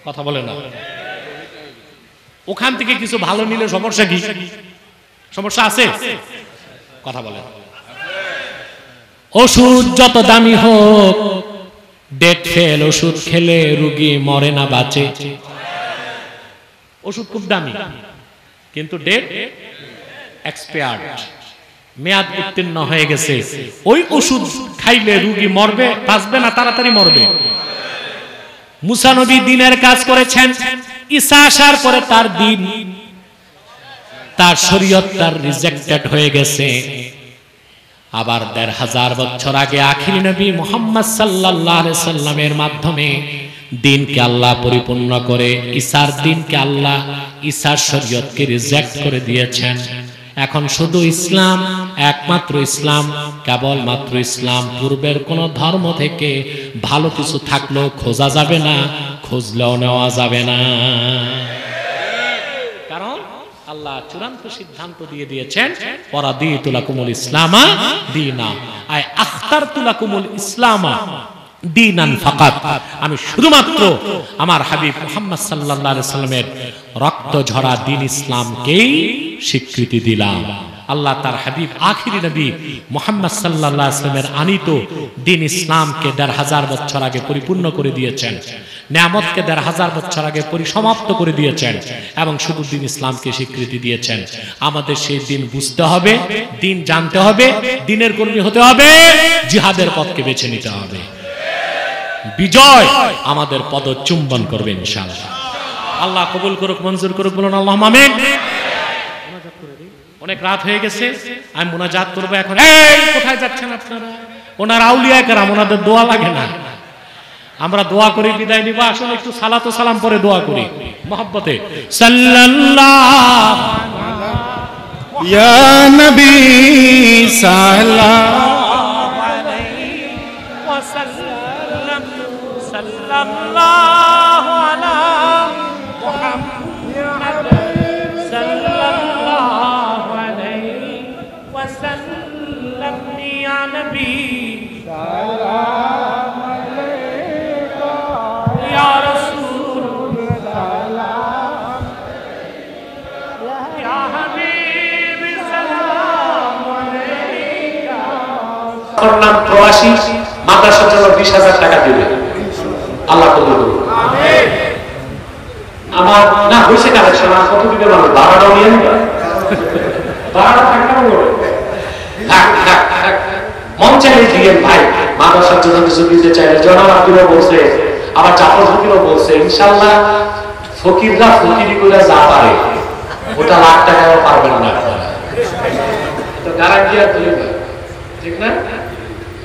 কথা বলে না। ওখান থেকে কিছু ভালো নিলে সমস্যা কি? সমস্যা আছে? কথা বলে। ওষুধ যত দামি হোক, ডেট ফেল ওষুধ খেলে রোগী মরে না বাঁচে। ওষুধ খুব দামি, কিন্তু ডেট এক্সপায়ার্ড, মেয়াদ উত্তীর্ণ হয়ে গেছে। ওই ওষুধ খাইলে রোগী মরবে, বাঁচবে না, তাড়াতাড়ি মরবে। মুসা নবী দ্বীনের কাজ করেছেন, ঈসা আসার পরে তার দ্বীন, তার শরীয়ত তার রিজেক্টেড হয়ে গেছে। আবার ১৫০০ বছর আগে আখিরি নবী মুহাম্মদ সাল্লাল্লাহু আলাইহি সাল্লামের মাধ্যমে দ্বীনকে আল্লাহ পরিপূর্ণ করে ঈসার দ্বীনকে আল্লাহ, ঈসার শরীয়তকে রিজেক্ট করে দিয়েছেন। এখন শুধু ইসলাম, একমাত্র ইসলাম, কেবলমাত্র ইসলাম। পূর্বের কোন ধর্ম থেকে ভালো কিছু থাকলেও খোঁজা যাবে না, খুঁজলেও নেওয়া যাবে না। কারণ আল্লাহ চূড়ান্ত সিদ্ধান্ত দিয়ে দিয়েছেন, ওয়ারাদিতু লাকুমুল ইসলামা দীনা, আই আখতারতু লাকুমুল ইসলামা দীনান ফাকাত। আমি শুধুমাত্র আমার হাবিব মুহাম্মদ সাল্লাল্লাহু আলাইহি সাল্লামের রক্ত ঝরা দ্বীন ইসলামকেই স্বীকৃতি দিলাম। আল্লাহ তার হাবিব আখিরি নবী মুহাম্মদ সাল্লাল্লাহু আলাইহি সাল্লামের আনিত দ্বীন ইসলামকে ১৫০০ বছর আগে পরিপূর্ণ করে দিয়েছেন, নিয়ামতকে ১৫০০ বছর আগে পরিসমাপ্ত করে দিয়েছেন, এবং শুধু দ্বীন ইসলামকে স্বীকৃতি দিয়েছেন। আমাদের সেই দিন বুঝতে হবে, দিন জানতে হবে, দিনের কর্মী হতে হবে, জিহাদের পথকে বেছে নিতে হবে। বিজয় আমাদের পদচুম্বন করবে ইনশাআল্লাহ। আল্লাহ কবুল করুক, মঞ্জুর করুক, বলুন আল্লাহুম্মা আমিন। অনেক রাত হয়ে গেছে, আমি মুনাজাত করব এখন। এই কোথায় যাচ্ছেন আপনারা? ওনার আউলিয়া কেরাম, ওনাদের দোয়া লাগে না? আমরা দোয়া করে বিদায় নিব। আসলে একটু সালাত ও সালাম পরে দোয়া করি মহব্বতে। সাল্লাল্লাহু ইয়া নবী সাল্লাল্লাহু সাল্লাল্লাহু আলা মুহাম্মাদ সাল্লাল্লাহু আলাইহি ওয়াসাল্লাম। ইয়া নবী সালাম আলাইকা, ইয়া রাসূল সালাম আলাইকা, ইয়া হাবিব সালাম আলাইকা। করলাম প্রবাসী মাদ্রাসার জন্য ২০,০০০ টাকা দিবে। আল্লাহ কবুল করুন। আমিন। আমার না হইছে কালেকশন, আর কত দিবে মানে ভাড়াটাও নিয়ে নিবা, ভাড়াটা থাকবে না। মন চাইলে দিয়েন ভাই, মাদ্রাসার জন্য কিছু দিতে চাইলে। জনাব আব্দুল্লাহ বলছে, আবার জাফর ফকিরও বলছে, ইনশাআল্লাহ ফকিররা ফকিরি করে যা পারে ওটা লাখ টাকাও পারবেন না। তো গারাঙ্গিয়া তুলে না, ঠিক না?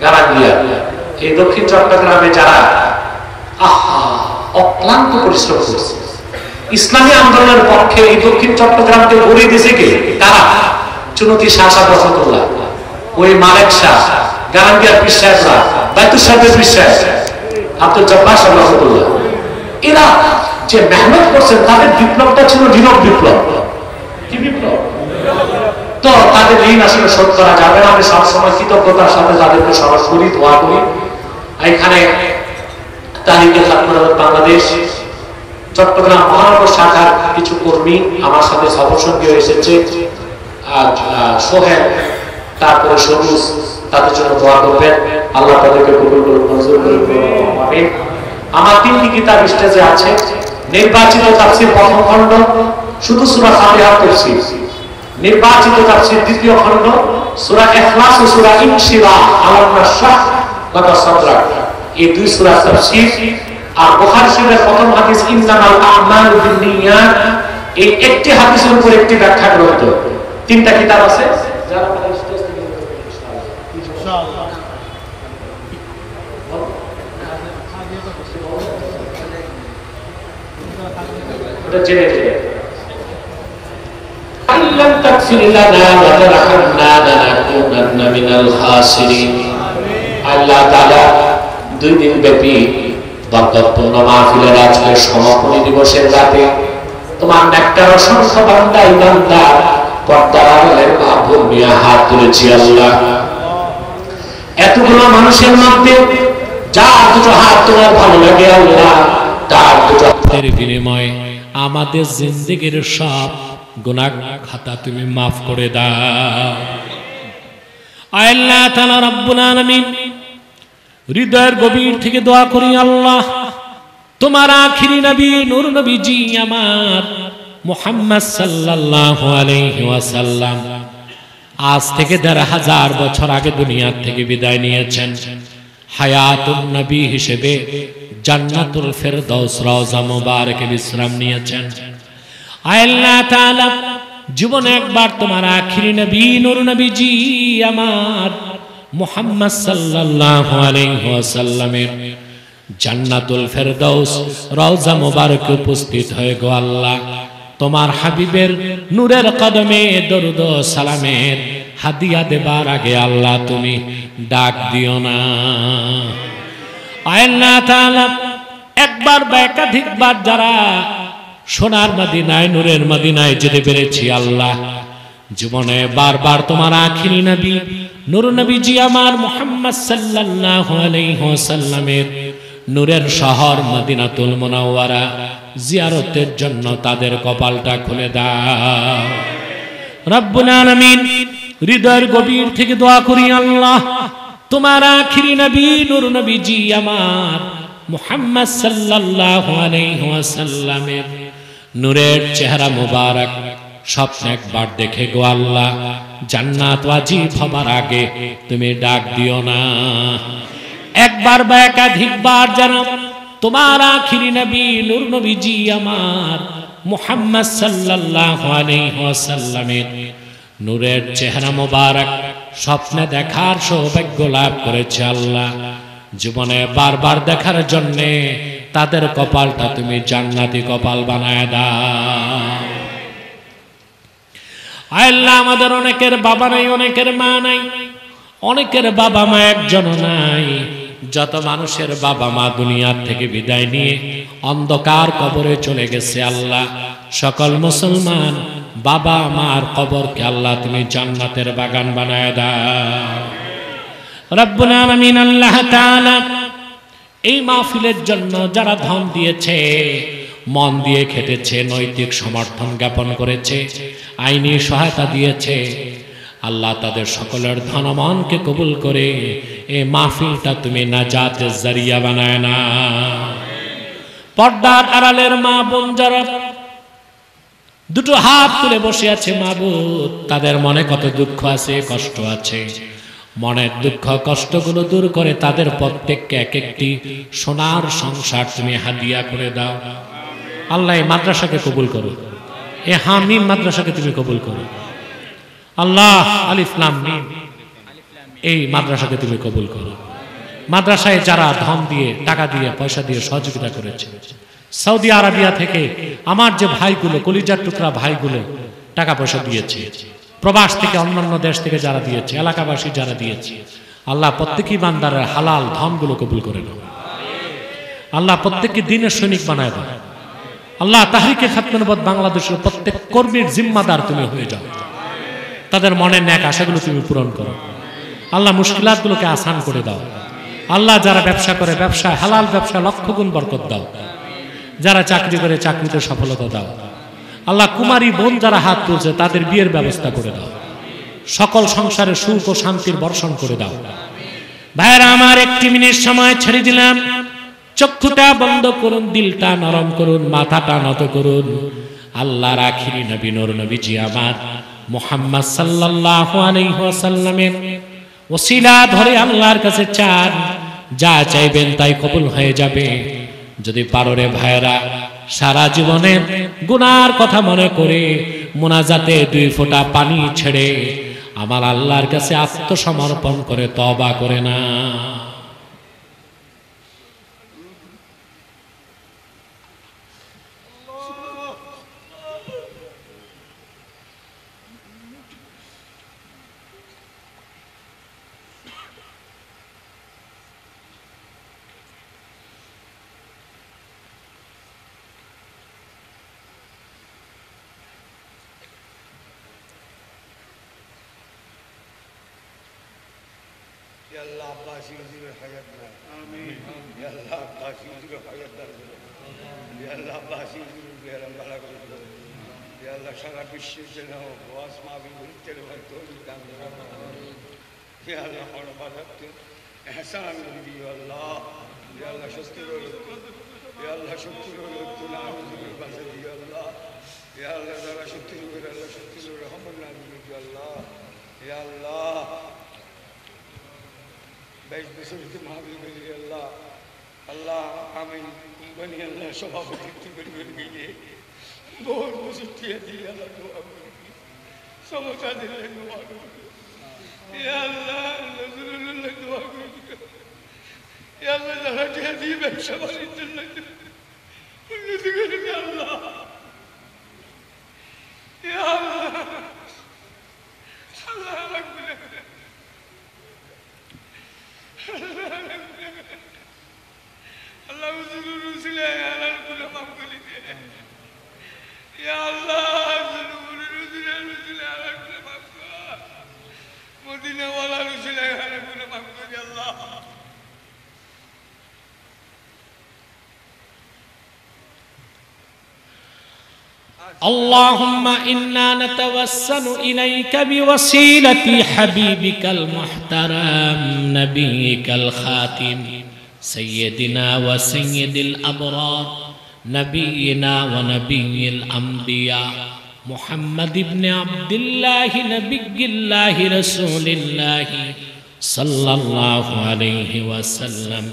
গারাঙ্গিয়া এই দক্ষিণ চট্টগ্রামে যারা অক্লান্ত পরিশ্রম করছে ইসলামী আন্দোলনের পক্ষে, এই দক্ষিণ চট্টগ্রামকে গড়িয়ে দিয়েছে কে? তারা চুনতি শাহ সাহেব রহমতুল্লাহ, ওই মালেক শাহ, গারাঙ্গিয়ার পীর সাহেবরা, বাইতুল সাহেবের পীর সাহেব আব্দুল জব্বার সাহেব রহমতুল্লাহ, এরা যে মেহনত করছেন, তাদের বিপ্লবটা ছিল নীরব বিপ্লব। কি বিপ্লব? তো তাদের ঋণ আসলে শোধ করা যাবে না। আমি সবসময় কৃতজ্ঞতার সাথে তাদেরকে স্মরণ করি, দোয়া করি। এখানে তারিখে বাংলাদেশ চট্টগ্রাম মহানগর শাখার কিছু কর্মী আমার সাথে সফরসঙ্গী এসেছে, সোহেল, তারপরে সবুজ, তাদের জন্য দোয়া করবেন। আল্লাহ তাদেরকে কবুল করুন, মঞ্জুর করুন। আমার ৩টি কিতাব স্টেজে আছে। নির্বাচিত তাফসীর প্রথম খণ্ড, শুধু সূরা ফাতিহা তাফসীর। নির্বাচিত তাফসীর দ্বিতীয় খণ্ড, সূরা ইখলাস ও সূরা ইনশিরাহ, আলান্না শাহ ওয়া সাদরা, এই দুই সূরা তাফসীর। আর বুখারী শরীফের প্রথম হাদিস ইন্নামাল আমালু বিন্নিয়াত, এই একটি হাদিসের উপর একটি ব্যাখ্যা গ্রন্থ। 3টা কিতাব আছে, যারা ইনশাআল্লাহ এটা জেনে জেনে আল্লাহ তাগফির লানা ওয়া তারহামনা লানাকুনান্না মিনাল খাসিরিন। আল্লাহ তাআলা 2 দিন ব্যাপী বরকতপূর্ণ মাহফিলের আজকে সমাপনী দিবসের রাতে তোমার নেককার অসংখ্য বান্দা ইমানদার পর্দার আড়ালের মা বোন নিয়ে হাত তুলেছি আল্লাহ। এতগুলো মানুষের মধ্যে যার দুটো হাত তোমার ভালো লাগে আল্লাহ, তার দুটো হাতের বিনিময়ে আমাদের জিন্দেগির সব গুনাহ খাতা তুমি মাফ করে দাও। আল্লাহ তাআলা রব্বুল আলামিন, হৃদয়ের গভীর থেকে দোয়া করি আল্লাহ, তোমার আখিরি নবী নূর নবীজি আমার মুহাম্মদ সাল্লাল্লাহু আলাইহি ওয়াসাল্লাম আজ থেকে ১৫০০ বছর আগে দুনিয়া থেকে বিদায় নিয়েছেন। হায়াতুন নবী হিসেবে জান্নাতুল ফেরদাউস রওজা মুবারকে বিশ্রাম নিয়েছেন। আল্লাহ তাআলা জীবনে একবার তোমার আখিরি নবী নূর নবীজি আমার মুহাম্মদ সাল্লাল্লাহু আলাইহি ওয়াসাল্লামের জান্নাতুল ফেরদাউস রওজা মুবারকে উপস্থিত হয়ে গো আল্লাহ, তোমার হাবিবের নূরের কদমে দরুদ ও সালামের হাদিয়া দেবার আগে আল্লাহ তুমি ডাক দিও না। আল্লাহ তাআলা একবার বা একাধিকবার যারা সোনার মদিনায় নূরের মদিনায় যেতে পেরেছি আল্লাহ, জীবনে বারবার তোমার আখিরি নবী নূর নবীজি আমার মুহাম্মদ সাল্লাল্লাহু আলাইহি ওয়াসাল্লামের নূরের শহর মদিনাতুল মুনাওয়ারা জিয়ারতের জন্য তাদের কপালটা খুলে দাও রব্বুল আলামিন। হৃদয়ের গভীর থেকে দোয়া করি আল্লাহ, তোমার আখিরি নবী নূর নবীজি আমার মুহাম্মদ সাল্লাল্লাহু আলাইহি ওয়াসাল্লামের নূরের চেহারা মুবারক স্বপ্নে একবার দেখে গো আল্লাহ, জান্নাত ওয়াজিব হবার আগে তুমি ডাক দিও না। একবার বা একাধিকবার যেন তোমার আখিরি নবী নূর নবীজি আমার মুহাম্মদ সাল্লাল্লাহু আলাইহি ওয়াসাল্লামের নূরের চেহারা মুবারক স্বপ্নে দেখার সৌভাগ্য লাভ করেছে আল্লাহ, জীবনে বারবার দেখার জন্য তাদের কপালটা তুমি জান্নাতি কপাল বানায় দাও। আল্লাহ আমাদের অনেকের বাবা নাই, অনেকের মা নাই, অনেকের বাবা মা একজন নাই। যত মানুষের বাবা মা দুনিয়ার থেকে বিদায় নিয়ে অন্ধকার কবরে চলে গেছে আল্লাহ, সকল মুসলমান বাবা মার কবরকে আল্লাহ তুমি জান্নাতের বাগান বানায় দাও রব্বুল আলামিন। আল্লাহ তাআলা এই মাহফিলের জন্য যারা ধন দিয়েছে, মন দিয়ে খেটেছে, নৈতিক সমর্থন জ্ঞাপন করেছে, আইনি সহায়তা দিয়েছে, আল্লাহ তাদের সকলের ধন মনকে কবুল করে এই মাহফিলটা তুমি নাজাতের জরিয়া বানায় না। পর্দার আড়ালের মা বোন যারা দুটো হাত তুলে বসে আছে মাবুদ, তাদের মনে কত দুঃখ আছে, কষ্ট আছে, মনের দুঃখ কষ্টগুলো দূর করে তাদের প্রত্যেককে এক একটি সোনার সংসার তুমি হাদিয়া করে দাও আল্লাহ। এই মাদ্রাসাকে কবুল করো, এই হামিম মাদ্রাসাকে তুমি কবুল করো আল্লাহ। আলিফ লাম মিম এই মাদ্রাসাকে তুমি কবুল করো। মাদ্রাসায় যারা ধন দিয়ে, টাকা দিয়ে, পয়সা দিয়ে সহযোগিতা করেছে, সৌদি আরবিয়া থেকে আমার যে ভাইগুলো, কলিজার টুকরা ভাইগুলো টাকা পয়সা দিয়েছে, প্রবাস থেকে অন্যান্য দেশ থেকে যারা দিয়েছে, এলাকাবাসী যারা দিয়েছে, আল্লাহ প্রত্যেকই বান্দারের হালাল ধনগুলো কবুল করে নাও আল্লাহ। প্রত্যেককে দিনের সৈনিক বানায় দাও আল্লাহ। তাহরিকে খাতমুন্নবত বাংলাদেশের প্রত্যেক কর্মীর জিম্মাদার তুমি হয়ে যাও, তাদের মনের ন্যাক আশাগুলো তুমি পূরণ করো আল্লাহ। মুশকিলাতগুলোকে আসান করে দাও আল্লাহ। যারা ব্যবসা করে ব্যবসায় হালাল ব্যবসা লক্ষ গুণ বরকত দাও, যারা চাকরি করে চাকরিতে সফলতা দাও আল্লাহ। কুমারী বোন যারা হাত তুলছে তাদের বিয়ের ব্যবস্থা করে দাও, সকল সংসারে সুখ ও শান্তির বর্ষণ করে দাও। ভাইরা আমার, 1 মিনিট সময় ছেড়ে দিলাম, চক্ষুটা বন্ধ করুন, দিলটা নরম করুন, মাথাটা নত করুন। আল্লাহর আখিরি নবী নূর নবীজি আমার মুহাম্মদ সাল্লাল্লাহু আলাইহি ওয়াসাল্লামের ওসিলা ধরে আল্লাহর কাছে চান, যা চাইবেন তাই কবুল হয়ে যাবে। যদি পারো রে ভাইরা, সারা জীবনের গুনার কথা মনে করে মুনাজাতে 2 ফোঁটা পানি ছেড়ে আমার আল্লাহর কাছে আত্মসমর্পণ করে তওবা করে না। আল্লাহ আব্বাসী হুজুরের হায়াত দান আমিন ইয়া আল্লাহ আব্বাসী হুজুরের হায়াত দান ইয়া আল্লাহ আব্বাসী হুজুরের বেরাম বালা করে দাও ইয়া আল্লাহ সারা বিশ্বের জন্য ওয়াজ মাহফিল ঘুরতে তৌফিক দান করো ইয়া আল্লাহ হর বারাত ইহসান দিও আল্লাহ ইয়া আল্লাহ সত্যি করে ইয়া আল্লাহ সত্যি করে তুনা হুজুরের কাছে দিও আল্লাহ ইয়া আল্লাহ যারা সত্যি করে আল্লাহ সত্যি করে রহমত না দিও আল্লাহ ইয়া আল্লাহ 22 বছর মাহফিল করি আল্লাহ আল্লাহ আমি কোম্পানি আল্লাহ সভাপতিত্ব করে গিয়ে বহুত বছর টিয়া দিয়ে আল্লাহ দোয়া করি সমস্যা দিলে দোয়া করি ইয়া আল্লাহ নজরুল্লাহ দোয়া করি ইয়া আল্লাহ যারা টিয়া দিয়ে ব্যবসা বাণিজ্য উন্নতি করে আল্লাহ ইয়া আল্লাহ আল্লাহ রাখবে আল্লাহ হুজুর রসুলে আলাল কুলে মাফ করে দে ইয়া আল্লাহ হুজুর রসুলে আলাল কুলে মাফ কর মদিনা ওয়ালা রসুলে আলাল কুলে মাফ করে দে আল্লাহ اللهم إنا نتوسل إليك بوسيلة حبيبك المحترم نبيك الخاتم سيدنا وسيد الأبرار نبينا ونبي الأنبياء محمد بن عبد الله نبي الله رسول الله صلى الله عليه وسلم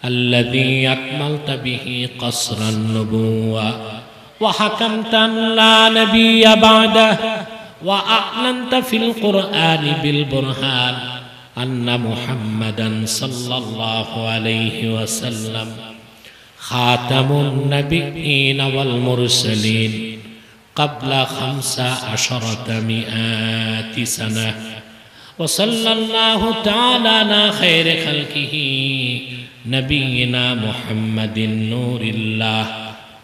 الذي أكملت به قصر النبوة وحكمت أن لا نبي بعده وأعلنت في القرآن بالبرهان أن محمدا صلى الله عليه وسلم خاتم النبيين والمرسلين قبل 1500 سنة وصلى الله تعالى على خير خلقه نبينا محمد نور الله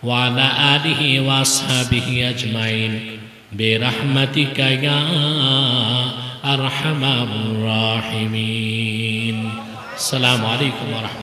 وعلى آله وأصحابه أجمعين برحمتك يا أرحم الراحمين السلام عليكم ورحمة الله